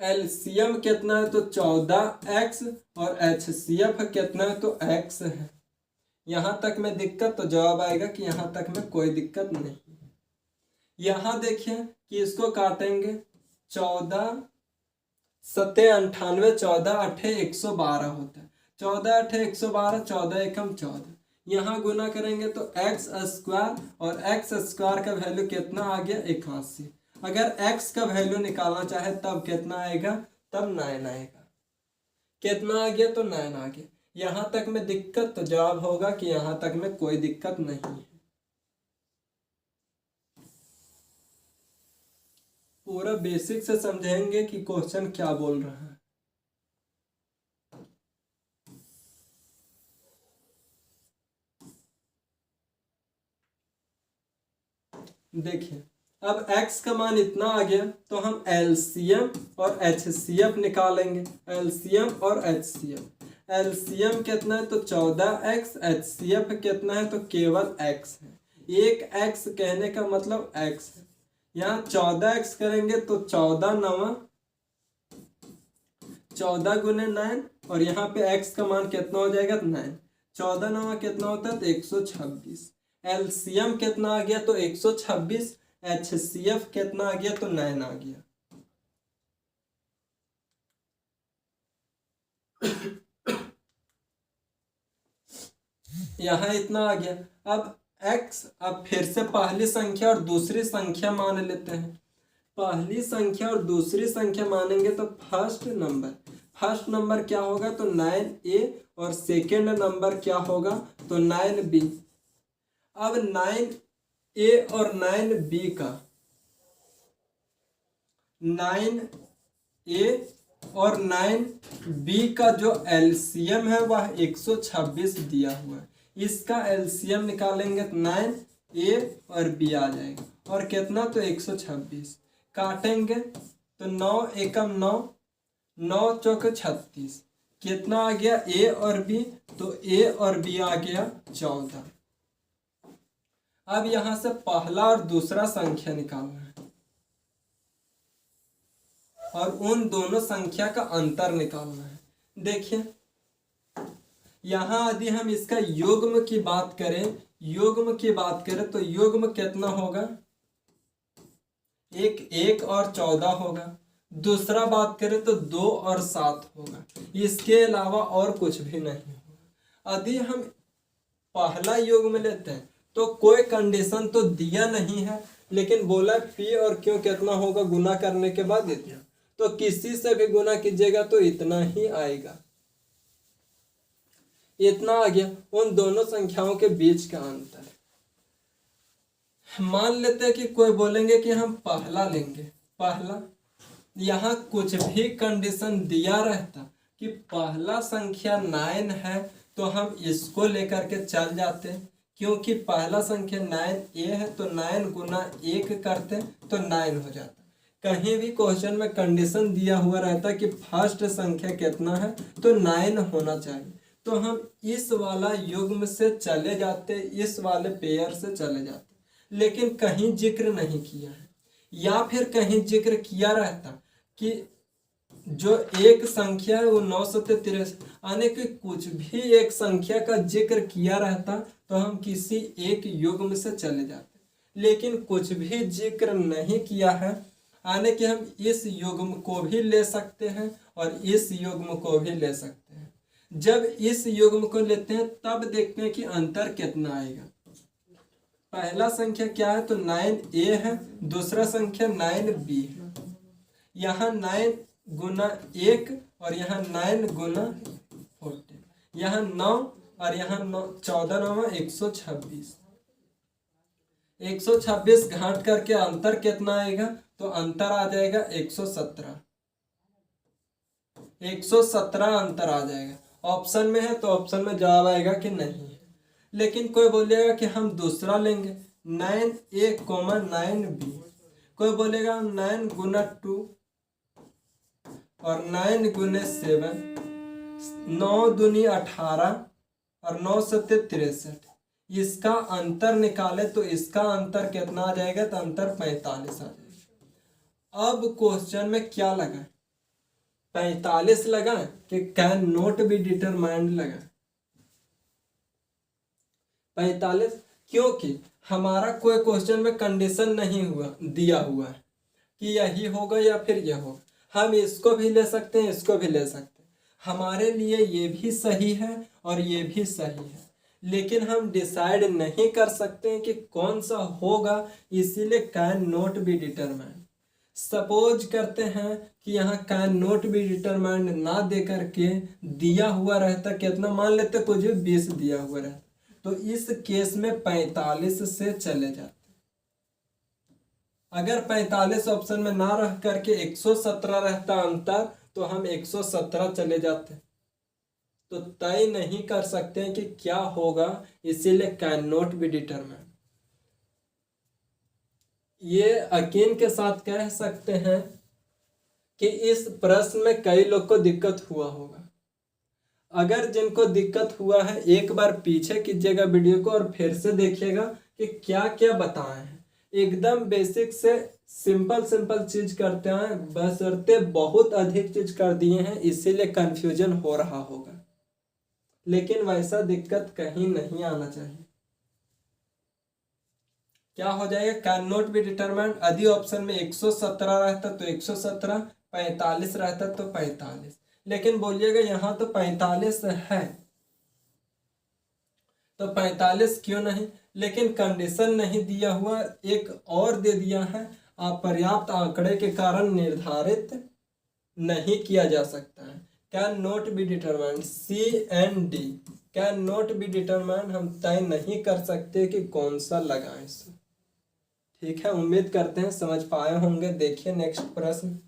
एलसीएम कितना है तो 14x और एचसीएफ कितना है तो x है। यहां तक में दिक्कत, तो जवाब आएगा कि यहां तक में कोई दिक्कत नहीं है। यहां देखिए कि इसको काटेंगे, 14 7 98, 14 8 112 होता है। 14 8 112, 14 एकम 14। यहाँ गुना करेंगे तो x स्क्वायर, और x स्क्वायर का वैल्यू कितना आ गया 81। अगर x का वैल्यू निकालना चाहे तब कितना आएगा, तब 9 आएगा। कितना आ गया तो 9 आ गया। यहां तक में दिक्कत, तो जवाब होगा कि यहां तक में कोई दिक्कत नहीं है। पूरा बेसिक से समझेंगे कि क्वेश्चन क्या बोल रहा है। देखिए, अब x का मान इतना आ गया तो हम एलसीएम और एचसीएफ निकालेंगे। एलसीएम और एचसीएफ। एलसीएम कितना है तो 14x, एचसीएफ कितना है तो केवल x है। एक x कहने का मतलब x है। यहाँ 14x करेंगे तो 14 गुने 9, और यहाँ पे x का मान कितना हो जाएगा 9। 14 9 कितना होता है तो 126। एलसीएम कितना आ गया तो 126। एचसीएफ कितना आ गया तो 9 आ गया। यहां इतना आ गया। अब फिर से पहली संख्या और दूसरी संख्या मान लेते हैं। पहली संख्या और दूसरी संख्या मानेंगे तो फर्स्ट नंबर क्या होगा तो 9a, और सेकेंड नंबर क्या होगा तो 9b। अब 9a और 9b का, 9a और 9b का जो एलसीएम है वह 126 दिया हुआ है। इसका एलसीएम निकालेंगे तो 9a और b आ जाएगा, और कितना तो 126। काटेंगे तो 9 एकम 9, 9 चौक 36। कितना आ गया a और b, तो a और b आ गया 14। अब यहां से पहला और दूसरा संख्या निकालना है और उन दोनों संख्या का अंतर निकालना है। देखिए, यहां यदि हम इसका युग्म की बात करें तो युग्म कितना होगा, 1 और 14 होगा। दूसरा बात करें तो 2 और 7 होगा। इसके अलावा और कुछ भी नहीं होगा। यदि हम पहला युग्म लेते हैं तो कोई कंडीशन तो दिया नहीं है, लेकिन बोला पी और क्यों कितना होगा गुना करने के बाद इतना, तो किसी से भी गुना कीजिएगा तो इतना ही आएगा, इतना आ गया उन दोनों संख्याओं के बीच का अंतर। मान लेते हैं कि कोई बोलेंगे कि हम पहला लेंगे, पहला यहाँ कुछ भी कंडीशन दिया रहता कि पहला संख्या 9 है तो हम इसको लेकर के चल जाते, क्योंकि पहला संख्या 9 है तो 9 गुना 1 करते तो 9 हो जाता। कहीं भी क्वेश्चन में कंडीशन दिया हुआ रहता कि फर्स्ट संख्या कितना है तो 9 होना चाहिए, तो हम इस वाला युग्म से चले जाते, इस वाले पेयर से चले जाते, लेकिन कहीं जिक्र नहीं किया है। या फिर कहीं जिक्र किया रहता कि जो एक संख्या है वो 963, यानी कि कुछ भी एक संख्या का जिक्र किया रहता तो हम किसी एक युग्म से चले जाते, लेकिन कुछ भी जिक्र नहीं किया है, यानी कि हम इस युग्म को भी ले सकते हैं और इस युग्म को भी ले सकते हैं। जब इस युग्म को लेते हैं तब देखते हैं कि अंतर कितना आएगा। पहला संख्या क्या है तो 9a है, दूसरा संख्या 9b है। यहाँ 9 गुना 1 और यहाँ 9 गुना 14, यहाँ 9 और यहाँ 9, 14 9 126, 126 घाट करके अंतर कितना आएगा तो अंतर आ जाएगा 117, 117 अंतर आ जाएगा। ऑप्शन में है तो ऑप्शन में जवाब आएगा कि नहीं है। लेकिन कोई बोलेगा कि हम दूसरा लेंगे 9a, 9b, कोई बोलेगा 9 गुना 2 और 9 गुने 7, 9 दूनी 18 और 9 सत्ते 63, इसका अंतर निकाले तो इसका अंतर कितना आ जाएगा तो अंतर 45 आ जाएगा। अब क्वेश्चन में क्या लगा, 45 लगा कि कैन नॉट बी डिटरमाइंड लगा। 45 क्योंकि हमारा कोई क्वेश्चन में कंडीशन नहीं हुआ दिया हुआ है कि यही होगा या फिर यह होगा, हम इसको भी ले सकते हैं इसको भी ले सकते हैं, हमारे लिए ये भी सही है और ये भी सही है, लेकिन हम डिसाइड नहीं कर सकते हैं कि कौन सा होगा, इसीलिए can not be determined. Suppose करते हैं कि यहाँ कैन नॉट बी डिटरमाइंड ना दे करके दिया हुआ रहता कितना, मान लेते कुछ 20 दिया हुआ रहता, तो इस केस में 45 से चले जाते। अगर 45 ऑप्शन में ना रह करके 117 रहता अंतर तो हम 117 चले जाते, तो तय नहीं कर सकते हैं कि क्या होगा, इसीलिए कैन नॉट बी डिटरमाइंड। ये यकीन के साथ कह सकते हैं कि इस प्रश्न में कई लोग को दिक्कत हुआ होगा। अगर जिनको दिक्कत हुआ है एक बार पीछे कीजिएगा वीडियो को और फिर से देखिएगा कि क्या क्या बताए हैं। एकदम बेसिक से सिंपल चीज करते हैं, बशर्ते बहुत अधिक चीज कर दिए हैं, इसीलिए कंफ्यूजन हो रहा होगा, लेकिन वैसा दिक्कत कहीं नहीं आना चाहिए। क्या हो जाएगा, कैन नॉट बी डिटरमाइंड, यदि ऑप्शन में 117 रहता तो 117, 45 रहता तो 45, लेकिन बोलिएगा यहाँ तो 45 है तो 45 क्यों नहीं, लेकिन कंडीशन नहीं दिया हुआ, एक और दे दिया है, अपर्याप्त आंकड़े के कारण निर्धारित नहीं किया जा सकता है। Can not be determined, c and d can not be determined, हम तय नहीं कर सकते कि कौन सा लगाएं। ठीक है, उम्मीद करते हैं समझ पाए होंगे। देखिए नेक्स्ट प्रश्न,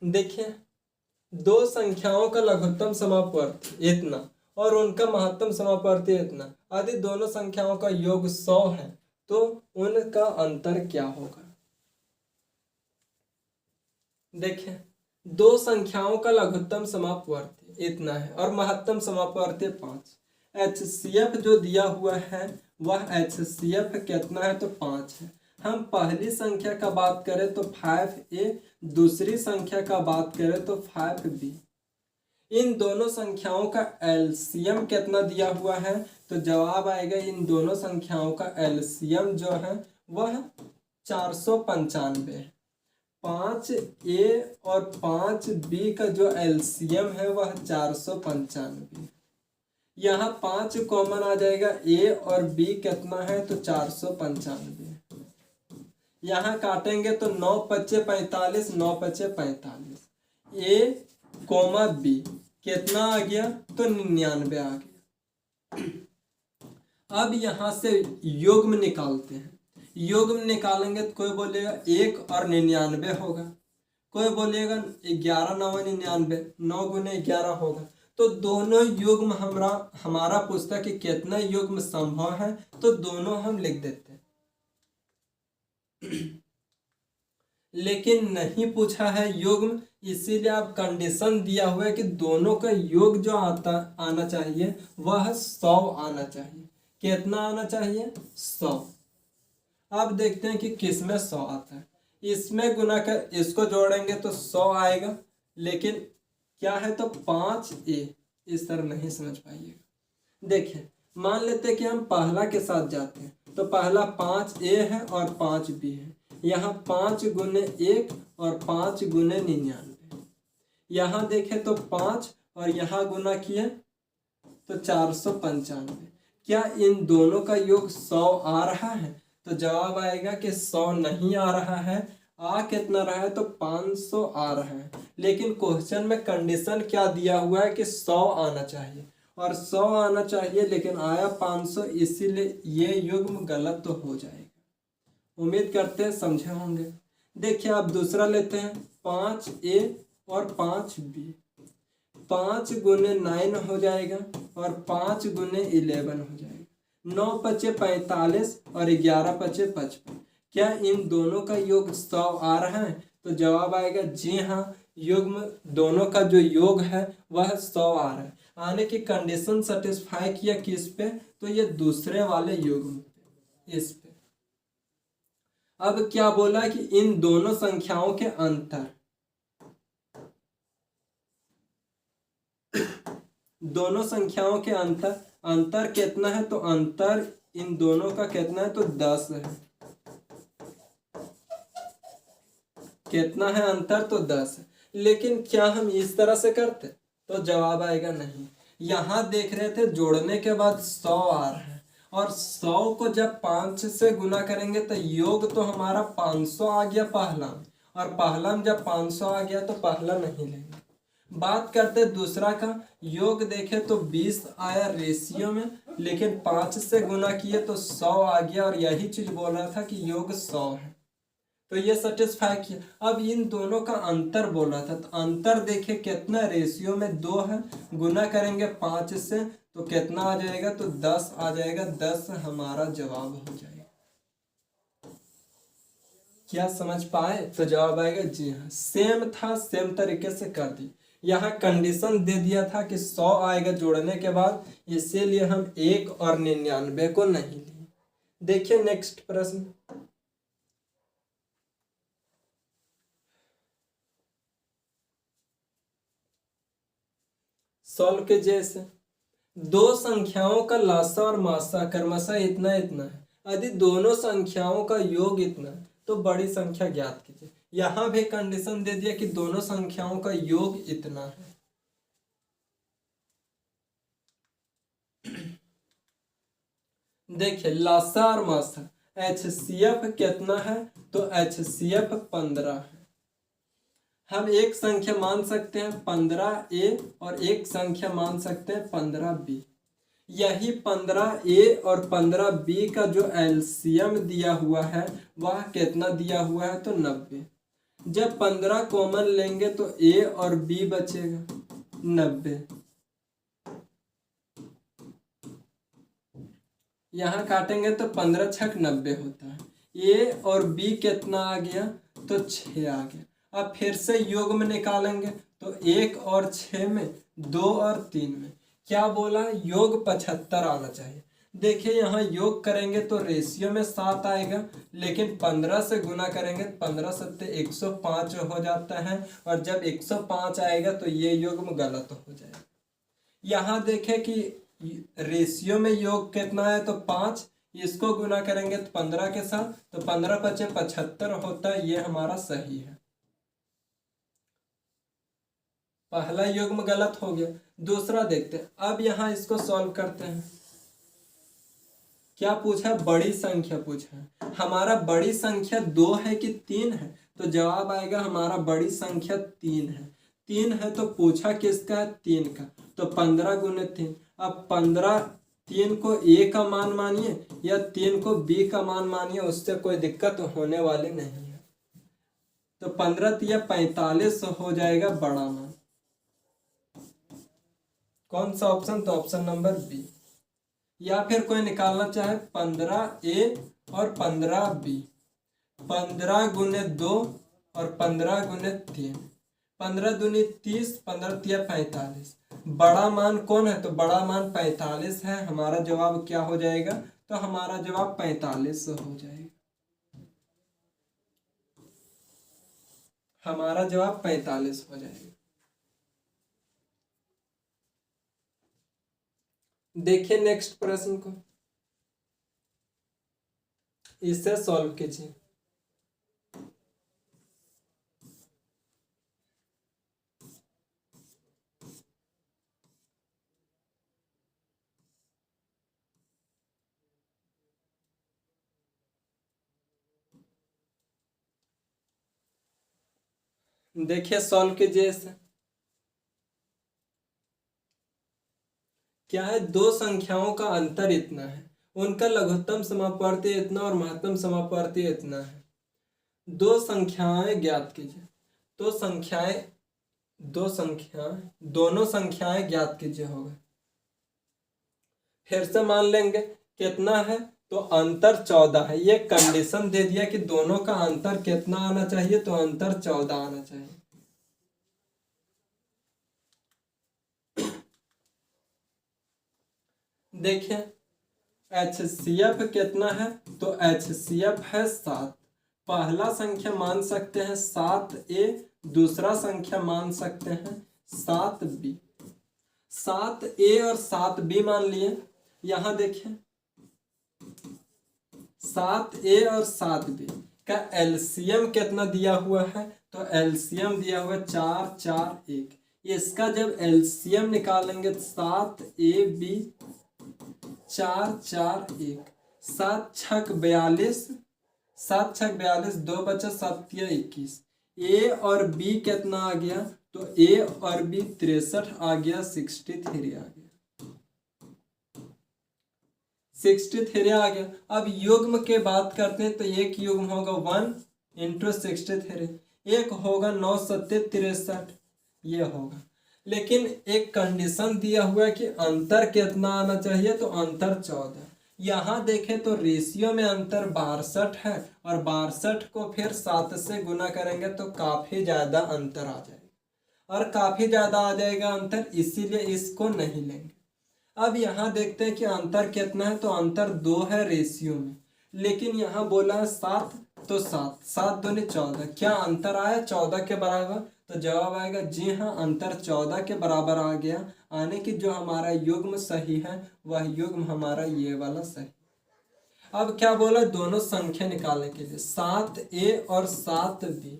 देखिए दो संख्याओं का लघुत्तम समापवर्ती इतना और उनका महत्तम समापवर्ती इतना, यदि दोनों संख्याओं का योग 100 है तो उनका अंतर क्या होगा। देखिए दो संख्याओं का लघुत्तम समापवर्ती इतना है और महत्तम समापवर्ती 5। HCF जो दिया हुआ है वह HCF कितना है तो 5 है। हम पहली संख्या का बात करें तो 5a, दूसरी संख्या का बात करें तो 5b। इन दोनों संख्याओं का एलसीएम कितना दिया हुआ है तो जवाब आएगा, इन दोनों संख्याओं का एलसीएम जो है वह 495 है। 5a और 5b का जो एलसीएम है वह 495 है। यहाँ 5 कॉमन आ जाएगा, ए और बी कितना है तो 495। यहाँ काटेंगे तो 9 पच्चे 45, 9 पच्चे 45। ए कॉमा बी कितना आ गया तो 99 आ गया। अब यहाँ से युग्म निकालते हैं। युग्म निकालेंगे तो कोई बोलेगा 1 और 99 होगा, कोई बोलेगा 11 9 99, 9 गुने 11 होगा। तो दोनों युग्म हमारा पूछता है कि कितना युग्म संभव है, तो दोनों हम लिख देते हैं। लेकिन नहीं पूछा है युग्म, इसीलिए आप कंडीशन दिया हुआ है कि दोनों का योग जो आना चाहिए वह 100 आना चाहिए। कितना आना चाहिए 100। अब देखते हैं कि किस में 100 आता है। इसमें गुना कर इसको जोड़ेंगे तो 100 आएगा, लेकिन क्या है तो 5a। इस तरह नहीं समझ पाइएगा। देखिए मान लेते हैं कि हम पहला के साथ जाते हैं, तो पहला 5a है और 5b है। यहाँ 5 गुने 1 और 5 गुने 99। यहाँ देखें तो 5 और यहाँ गुना किए तो 495। क्या इन दोनों का योग 100 आ रहा है? तो जवाब आएगा कि 100 नहीं आ रहा है। आ कितना रहा है तो 500 आ रहा है, लेकिन क्वेश्चन में कंडीशन क्या दिया हुआ है कि 100 आना चाहिए, और 100 आना चाहिए लेकिन आया 500, इसीलिए ये युग्म गलत तो हो जाएगा। उम्मीद करते हैं समझे होंगे। देखिए आप दूसरा लेते हैं 5a और 5b। 5 गुने 9 हो जाएगा और 5 गुने 11 हो जाएगा। 9 पच्चे 45 और 11 पच्चे 55। क्या इन दोनों का योग 100 आ रहा है? तो जवाब आएगा जी हाँ, युग्म दोनों का जो योग है वह 100 आ रहा है। आने की कंडीशन सेटिस्फाई किया किस पे? तो ये दूसरे वाले युग्म पे, इस पे। अब क्या बोला कि इन दोनों संख्याओं के अंतर, दोनों संख्याओं के अंतर कितना है? तो अंतर इन दोनों का कितना है तो 10 है। कितना है अंतर? तो 10 है। लेकिन क्या हम इस तरह से करते? तो जवाब आएगा नहीं। यहाँ देख रहे थे जोड़ने के बाद 100 आ रहा है, और 100 को जब 5 से गुना करेंगे तो योग तो हमारा 500 आ गया पहला में, और पहला में जब 500 आ गया तो पहला नहीं लेंगे। बात करते दूसरा का, योग देखे तो 20 आया रेशियो में, लेकिन 5 से गुना किए तो 100 आ गया, और यही चीज बोल रहा था कि योग 100 है, तो ये सेटिस्फाई किया। अब इन दोनों का अंतर बोला था, तो अंतर देखे कितना रेशियो में 2 है, गुना करेंगे 5 से तो कितना आ जाएगा तो 10 आ जाएगा। 10 हमारा जवाब हो जाएगा। क्या समझ पाए? तो जवाब आएगा जी हाँ। सेम था, सेम तरीके से कर दी। यहाँ कंडीशन दे दिया था कि 100 आएगा जोड़ने के बाद, इसीलिए हम 1 और 99 को नहीं लिए। देखिए नेक्स्ट प्रश्न। सॉल्व के जैसे, दो संख्याओं का लासा और मासा क्रमशः इतना इतना है, यदि दोनों संख्याओं का योग इतना है तो बड़ी संख्या ज्ञात कीजिए। यहाँ भी कंडीशन दे दिया कि दोनों संख्याओं का योग इतना है। देखिए लासा और मासा, HCF कितना है तो HCF 15 है। हम एक संख्या मान सकते हैं 15a और एक संख्या मान सकते हैं 15b। यही 15a और 15b का जो एलसीएम दिया हुआ है वह कितना दिया हुआ है तो 90। जब 15 कॉमन लेंगे तो a और b बचेगा 90। यहाँ काटेंगे तो 15 छक 90 होता है। a और b कितना आ गया तो 6 आ गया। अब फिर से योग में निकालेंगे तो 1 और 6 में, 2 और 3 में, क्या बोला योग 75 आना चाहिए। देखिए यहाँ योग करेंगे तो रेशियो में 7 आएगा, लेकिन 15 से गुना करेंगे 15 सत्ते 105 हो जाता है, और जब 105 आएगा तो ये योग में गलत हो जाएगा। यहाँ देखें कि रेशियो में योग कितना है तो 5, इसको गुना करेंगे तो 15 के साथ तो 15 पचे 75 होता है, ये हमारा सही है। पहला युग्म गलत हो गया। दूसरा देखते हैं, अब यहाँ इसको सॉल्व करते हैं। क्या पूछा? बड़ी संख्या पूछा है। हमारा बड़ी संख्या 2 है कि 3 है? तो जवाब आएगा हमारा बड़ी संख्या 3 है। 3 है तो पूछा किसका है? 3 का। तो 15 गुने 3। अब 15, 3 को ए का मान मानिए या 3 को बी का मान मानिए, उससे कोई दिक्कत होने वाली नहीं है। तो 15 या 45 हो जाएगा बड़ा मान। कौन सा ऑप्शन? तो ऑप्शन नंबर बी। या फिर कोई निकालना चाहे 15A और 15B। 15 गुने 2 और 15 गुने 3। 15 दूनी 30, 15 तिया 45। बड़ा मान कौन है? तो बड़ा मान 45 है। हमारा जवाब क्या हो जाएगा? तो हमारा जवाब 45 हो जाएगा। हमारा जवाब 45 हो जाएगा। देखिए नेक्स्ट प्रश्न को, इसे सॉल्व कीजिए। देखिए सॉल्व कीजिए इसे। क्या है? दो संख्याओं का अंतर इतना है, उनका लघुत्तम समापवर्ती इतना और महत्तम समापवर्ती इतना है। दो संख्याएं ज्ञात कीजिए। तो दोनों संख्याएं ज्ञात कीजिए होगा। फिर से मान लेंगे कितना है? तो अंतर 14 है। ये कंडीशन दे दिया कि दोनों का अंतर कितना आना चाहिए, तो अंतर 14 आना चाहिए। देखिए HCF कितना है? तो HCF है 7। पहला संख्या मान सकते हैं 7A, दूसरा संख्या मान सकते हैं 7B। 7A और 7B मान लिए। यहां देखिए 7A और 7B का एलसीएम कितना दिया हुआ है? तो एलसीएम दिया हुआ 4 4 1। इसका जब एलसीएम निकालेंगे 7AB 4 4 1। 7 छक 42, 7 छक 42, 2 बचा 7 या 21। ए और बी कितना आ गया? तो ए और बी 63 आ गया, 63 आ गया, 63 आ गया। अब युग्म के बात करते हैं तो एक युग्म होगा 1 इंटू 63, एक होगा 9 सत्ते 63, ये होगा। लेकिन एक कंडीशन दिया हुआ है कि अंतर कितना आना चाहिए, तो अंतर 14। यहाँ देखें तो रेशियो में अंतर 62 है और 62 को फिर 7 से गुना करेंगे तो काफी ज्यादा अंतर आ जाएगा और काफी ज्यादा आ जाएगा अंतर, इसीलिए इसको नहीं लेंगे। अब यहाँ देखते हैं कि अंतर कितना है, तो अंतर 2 है रेशियो में, लेकिन यहाँ बोला है 7, तो 7 7 दूनी 14। क्या अंतर आया 14 के बराबर? तो जवाब आएगा जी हाँ, अंतर 14 के बराबर आ गया। आने की जो हमारा युग्म सही है वह युग्म हमारा ये वाला सही। अब क्या बोला? दोनों संख्या निकालने के लिए 7A और 7B।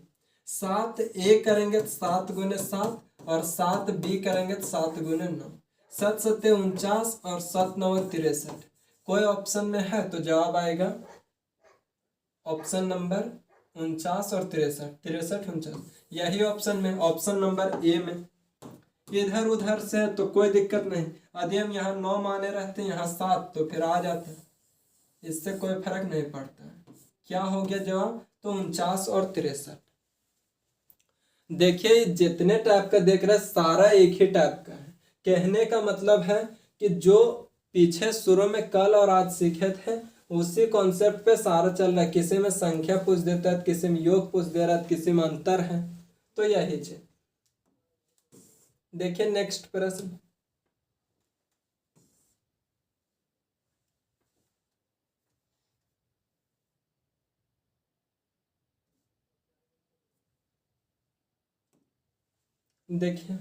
7A करेंगे 7 गुने 7 और 7B करेंगे 7 गुने 9। 7 सत्ते 49 और 7 9 63। कोई ऑप्शन में है तो जवाब आएगा ऑप्शन नंबर 49 और 63, 63 49, यही ऑप्शन में, ऑप्शन नंबर ए में। इधर उधर से तो कोई दिक्कत नहीं, यदि हम यहाँ 9 माने रहते हैं यहाँ 7 तो फिर आ जाता है, इससे कोई फर्क नहीं पड़ता है। क्या हो गया जवाब? तो 49 और 63। देखिए जितने टाइप का देख रहे हैं सारा एक ही टाइप का है। कहने का मतलब है कि जो पीछे शुरू में कल और आज सीखे थे उसी कॉन्सेप्ट पे सारा चल रहा है। किसी में संख्या पूछ देता है, किसी में योग पूछ दे रहा है, किसी में अंतर है, तो यही चीज। देखिए नेक्स्ट प्रश्न। देखिए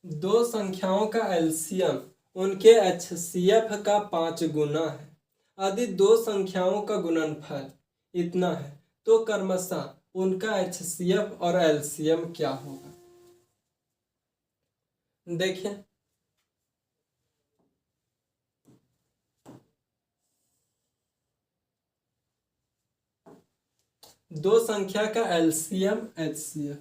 दो संख्याओं का एलसीएम उनके एचसीएफ का 5 गुना है। यदि दो संख्याओं का गुणनफल इतना है तो क्रमशः उनका एचसीएफ और एलसीएम क्या होगा? देखिए दो संख्या का एलसीएम एचसीएफ,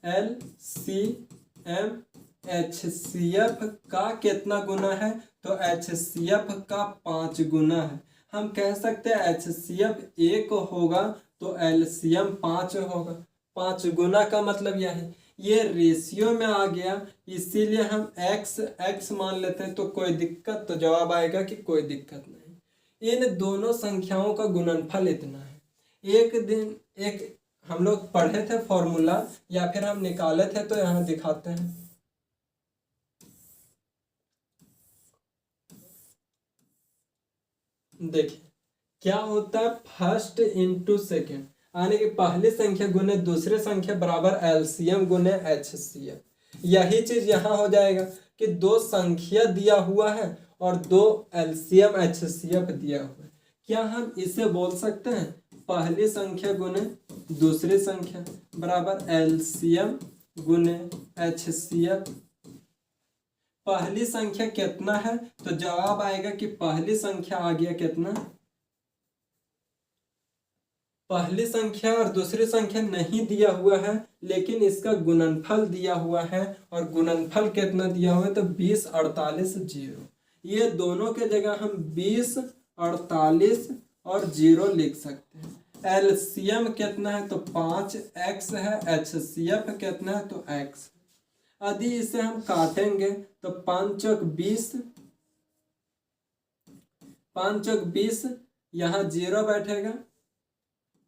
एलसीएम एचसीएफ का कितना गुना है? तो एचसीएफ का 5 गुना है। हम कह सकते हैं एचसीएफ 1 होगा तो एलसीएम 5 होगा। 5 गुना का मतलब यह है, ये रेशियो में आ गया, इसीलिए हम एक्स एक्स मान लेते हैं। तो कोई दिक्कत, तो जवाब आएगा कि कोई दिक्कत नहीं। इन दोनों संख्याओं का गुणनफल इतना है। एक दिन एक हम लोग पढ़े थे फॉर्मूला, या फिर हम निकाले थे, तो यहाँ दिखाते हैं। देखिए क्या होता है, फर्स्ट इंटू सेकेंड, यानी कि पहली संख्या गुने दूसरी संख्या बराबर एलसीएम गुने एचसीएफ। यही चीज यहाँ हो जाएगा कि दो संख्या दिया हुआ है और दो एलसीएम एचसीएफ दिया हुआ है। क्या हम इसे बोल सकते हैं पहली संख्या गुने दूसरी संख्या बराबर एलसीएम गुने एचसीएफ। पहली संख्या कितना है? तो जवाब आएगा कि पहली संख्या आ गया कितना, पहली संख्या और दूसरी संख्या नहीं दिया हुआ है, लेकिन इसका गुणनफल दिया हुआ है। और गुणनफल कितना दिया हुआ है? तो 20 48 0। ये दोनों के जगह हम 20 48 और 0 लिख सकते हैं। एलसीएम कितना है? तो 5x है। एचसीएफ कितना है? तो x। यदि इसे हम काटेंगे तो 5 चौक 20, 5 चौक 20, यहाँ 0 बैठेगा,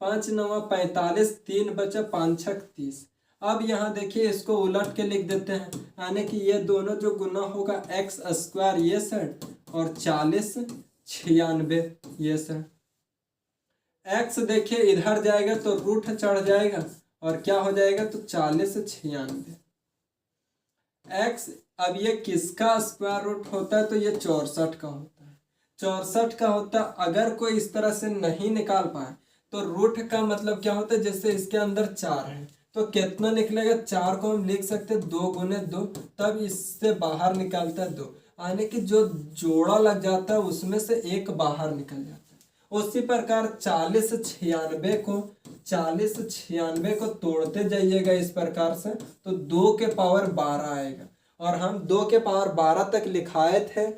5 9 45, 3 बचा, 5 6 30। अब यहाँ देखिए इसको उलट के लिख देते हैं, यानी कि ये दोनों जो गुना होगा एक्स स्क्वायर ये सेट और 40 96 ये सेट। एक्स देखिए इधर जाएगा तो रूट चढ़ जाएगा और क्या हो जाएगा? तो 40 96 एक्स। अब ये किसका स्क्वायर रूट होता है? तो ये 64 का होता है। 64 का होता है। अगर कोई इस तरह से नहीं निकाल पाए तो रूट का मतलब क्या होता है? जैसे इसके अंदर 4 है तो कितना निकलेगा? 4 को हम लिख सकते हैं 2 गुने 2, तब इससे बाहर निकालता है 2, यानी कि जो जोड़ा लग जाता है उसमें से एक बाहर निकल जाता है। उसी प्रकार 40 96 को तोड़ते जाइएगा इस प्रकार से, तो 2 के पावर 12 आएगा। और हम 2 के पावर 12 तक लिखाए थे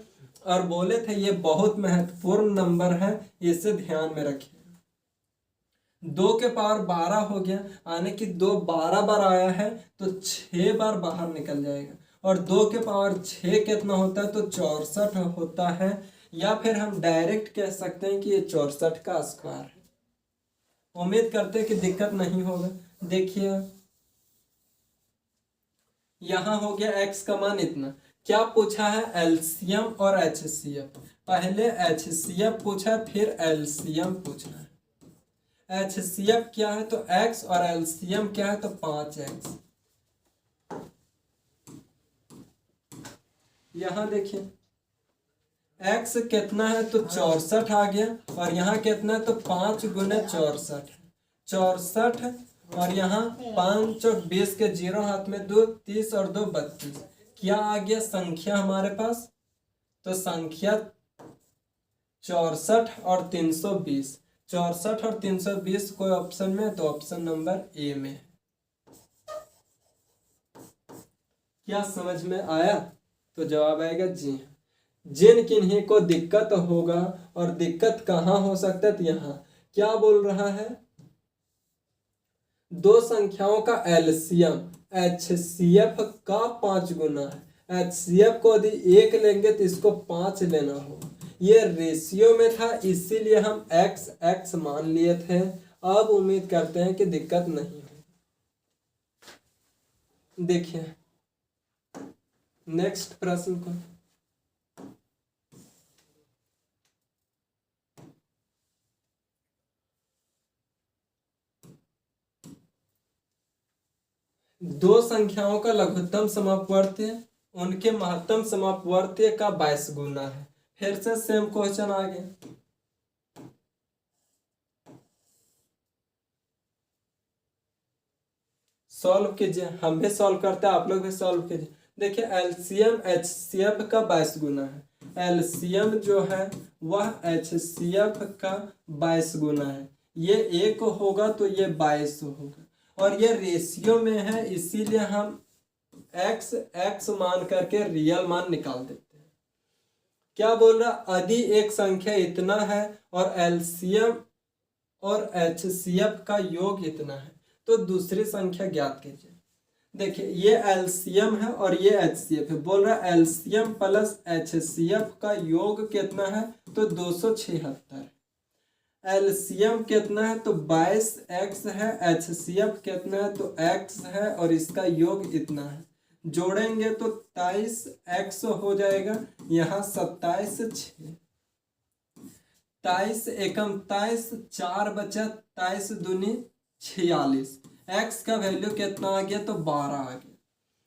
और बोले थे ये बहुत महत्वपूर्ण नंबर है, इसे ध्यान में रखिए। 2 के पावर 12 हो गया, यानी कि 2 12 बार आया है तो 6 बार बाहर निकल जाएगा। और 2 के पावर 6 कितना होता है? तो 64 होता है। या फिर हम डायरेक्ट कह सकते हैं कि ये 64 का स्क्वायर है। उम्मीद करते हैं कि दिक्कत नहीं होगा। देखिए यहाँ हो गया x का मान इतना। क्या पूछा है? एलसीएम और एचसीएफ। पहले एचसीएफ पूछा है, फिर एलसीएम पूछा है। एचसीएफ क्या है? तो x, और एलसीएम क्या है? तो 5x। यहाँ देखिए x कितना है? तो 64 आ गया, और यहाँ कितना है? तो 5 गुने 64, 64, और यहाँ 5 चौक 20 के 0 हाथ में 2, 30 और 2 32। क्या आ गया संख्या हमारे पास? तो संख्या 64 और 320। 64 और 320 कोई ऑप्शन में? तो ऑप्शन नंबर ए में। क्या समझ में आया? तो जवाब आएगा जी। जिन किन्हीं को दिक्कत होगा, और दिक्कत कहाँ हो सकता है? तो यहाँ क्या बोल रहा है? दो संख्याओं का एलसीएम एचसीएफ का 5 गुना है। एचसीएफ को यदि 1 लेंगे तो इसको 5 लेना होगा। ये रेशियो में था, इसीलिए हम एक्स एक्स मान लिए थे। अब उम्मीद करते हैं कि दिक्कत नहीं है। देखिए नेक्स्ट प्रश्न को। दो संख्याओं का लघुत्तम समापवर्तीय उनके महत्तम समापवर्तीय का 22 गुना है। फिर से सेम क्वेश्चन आ गया। सॉल्व कीजिए, हम भी सॉल्व करते हैं, आप लोग भी सॉल्व कीजिए। देखिए एलसीएम एचसीएफ का 22 गुना है। एलसीएम जो है वह एचसीएफ का 22 गुना है। ये 1 होगा तो ये 22 होगा, और ये रेशियो में है, इसीलिए हम x मान करके रियल मान निकाल देते हैं। क्या बोल रहा, यदि एक संख्या इतना है और एलसीएम और एचसीएफ का योग इतना है तो दूसरी संख्या ज्ञात कीजिए। देखिए ये एलसीएम है और ये एचसीएफ है। बोल रहा है एलसीएम प्लस एचसीएफ का योग कितना है तो 276। एलसीएम कितना है तो 22x है, एचसीएफ कितना है तो x है, और इसका योग इतना है। जोड़ेंगे तो 23x हो जाएगा, यहाँ 27 6 23 एकम 23, 4 बचा, 23 दूनी 46। x का वैल्यू कितना आ गया तो 12 आ गया।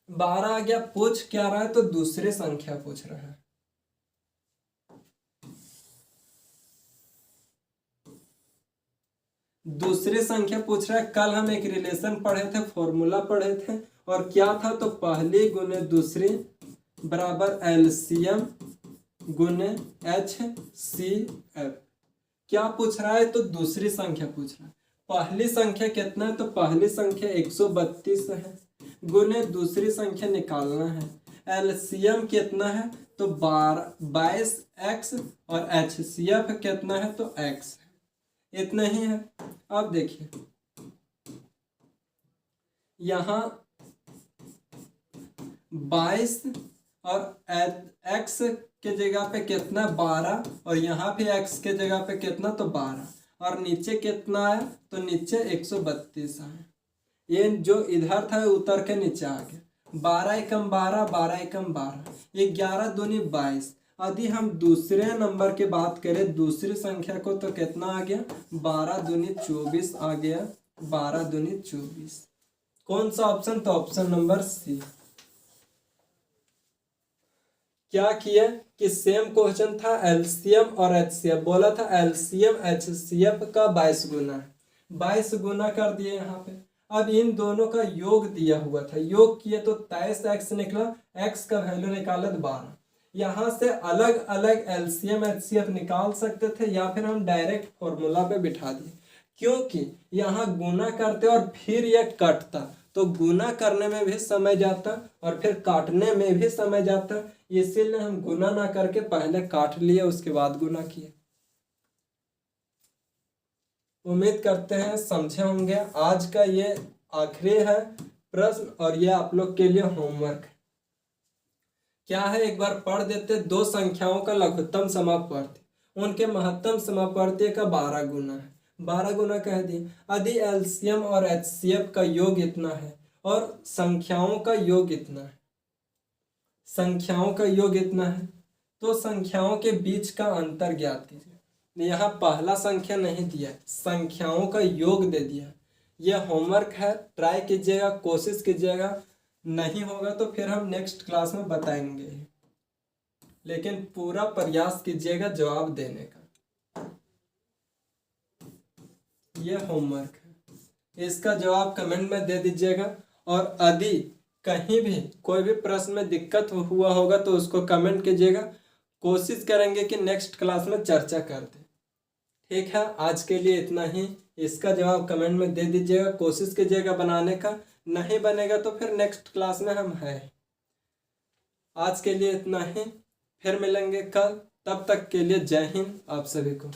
12 आ गया। पूछ क्या रहा है तो दूसरी संख्या पूछ रहा है। दूसरी संख्या पूछ रहा है। कल हम एक रिलेशन पढ़े थे, फॉर्मूला पढ़े थे, और क्या था तो पहली गुने दूसरी बराबर एलसीएम गुने एचसीएफ। क्या पूछ रहा है तो दूसरी संख्या पूछ रहा है। पहली संख्या कितना है तो पहली संख्या 132 है, गुने दूसरी संख्या निकालना है। एलसीएम कितना है तो 22x, और एचसीएफ कितना है तो x है। इतना ही है। अब देखिए यहाँ 22 और x के जगह पे कितना 12, और यहाँ पे x के जगह पे कितना तो 12, और नीचे कितना है तो नीचे 132 है। ये जो इधर था उतर के नीचे आ गया। 12 एकम 12, 12 एकम 12, ये 11 दूनी 22। यदि हम दूसरे नंबर की बात करें, दूसरी संख्या को, तो कितना आ गया 12 दूनी 24 आ गया। 12 दूनी 24। कौन सा ऑप्शन तो ऑप्शन नंबर सी। क्या किया कि सेम क्वेश्चन था, एलसीएम और एचसीएफ। बोला था एलसीएम एचसीएफ का 22 गुना है, 22 गुना कर दिए यहाँ पे। अब इन दोनों का योग दिया हुआ था, योग किए तो 23x निकला, x का वैल्यू निकाला 12। यहाँ से अलग अलग एलसीएम एचसीएफ निकाल सकते थे, या फिर हम डायरेक्ट फॉर्मूला पे बिठा दिए, क्योंकि यहाँ गुना करते और फिर यह कटता तो गुना करने में भी समय जाता और फिर काटने में भी समय जाता। इसीलिए हम गुना ना करके पहले काट लिए, उसके बाद गुना किए। उम्मीद करते हैं समझे होंगे। आज का ये आखिरी है प्रश्न, और ये आप लोग के लिए होमवर्क है। क्या है एक बार पढ़ देते। दो संख्याओं का लघुत्तम समापवर्ती, उनके महत्तम समापवर्ती का 12 गुना है। 12 गुना कह दिए। यदि एलसीएम और एचसीएफ का योग इतना है और संख्याओं का योग इतना है, संख्याओं का योग इतना है, तो संख्याओं के बीच का अंतर ज्ञात कीजिए। यहाँ पहला संख्या नहीं दिया, संख्याओं का योग दे दिया। यह होमवर्क है, ट्राई कीजिएगा, कोशिश कीजिएगा। नहीं होगा तो फिर हम नेक्स्ट क्लास में बताएंगे, लेकिन पूरा प्रयास कीजिएगा जवाब देने का। यह होमवर्क है, इसका जवाब कमेंट में दे दीजिएगा। और यदि कहीं भी कोई भी प्रश्न में दिक्कत हुआ होगा तो उसको कमेंट कीजिएगा, कोशिश करेंगे कि नेक्स्ट क्लास में चर्चा कर दें। ठीक है, आज के लिए इतना ही। इसका जवाब कमेंट में दे दीजिएगा, कोशिश कीजिएगा बनाने का। नहीं बनेगा तो फिर नेक्स्ट क्लास में हम हैं। आज के लिए इतना ही, फिर मिलेंगे कल। तब तक के लिए जय हिंद आप सभी को।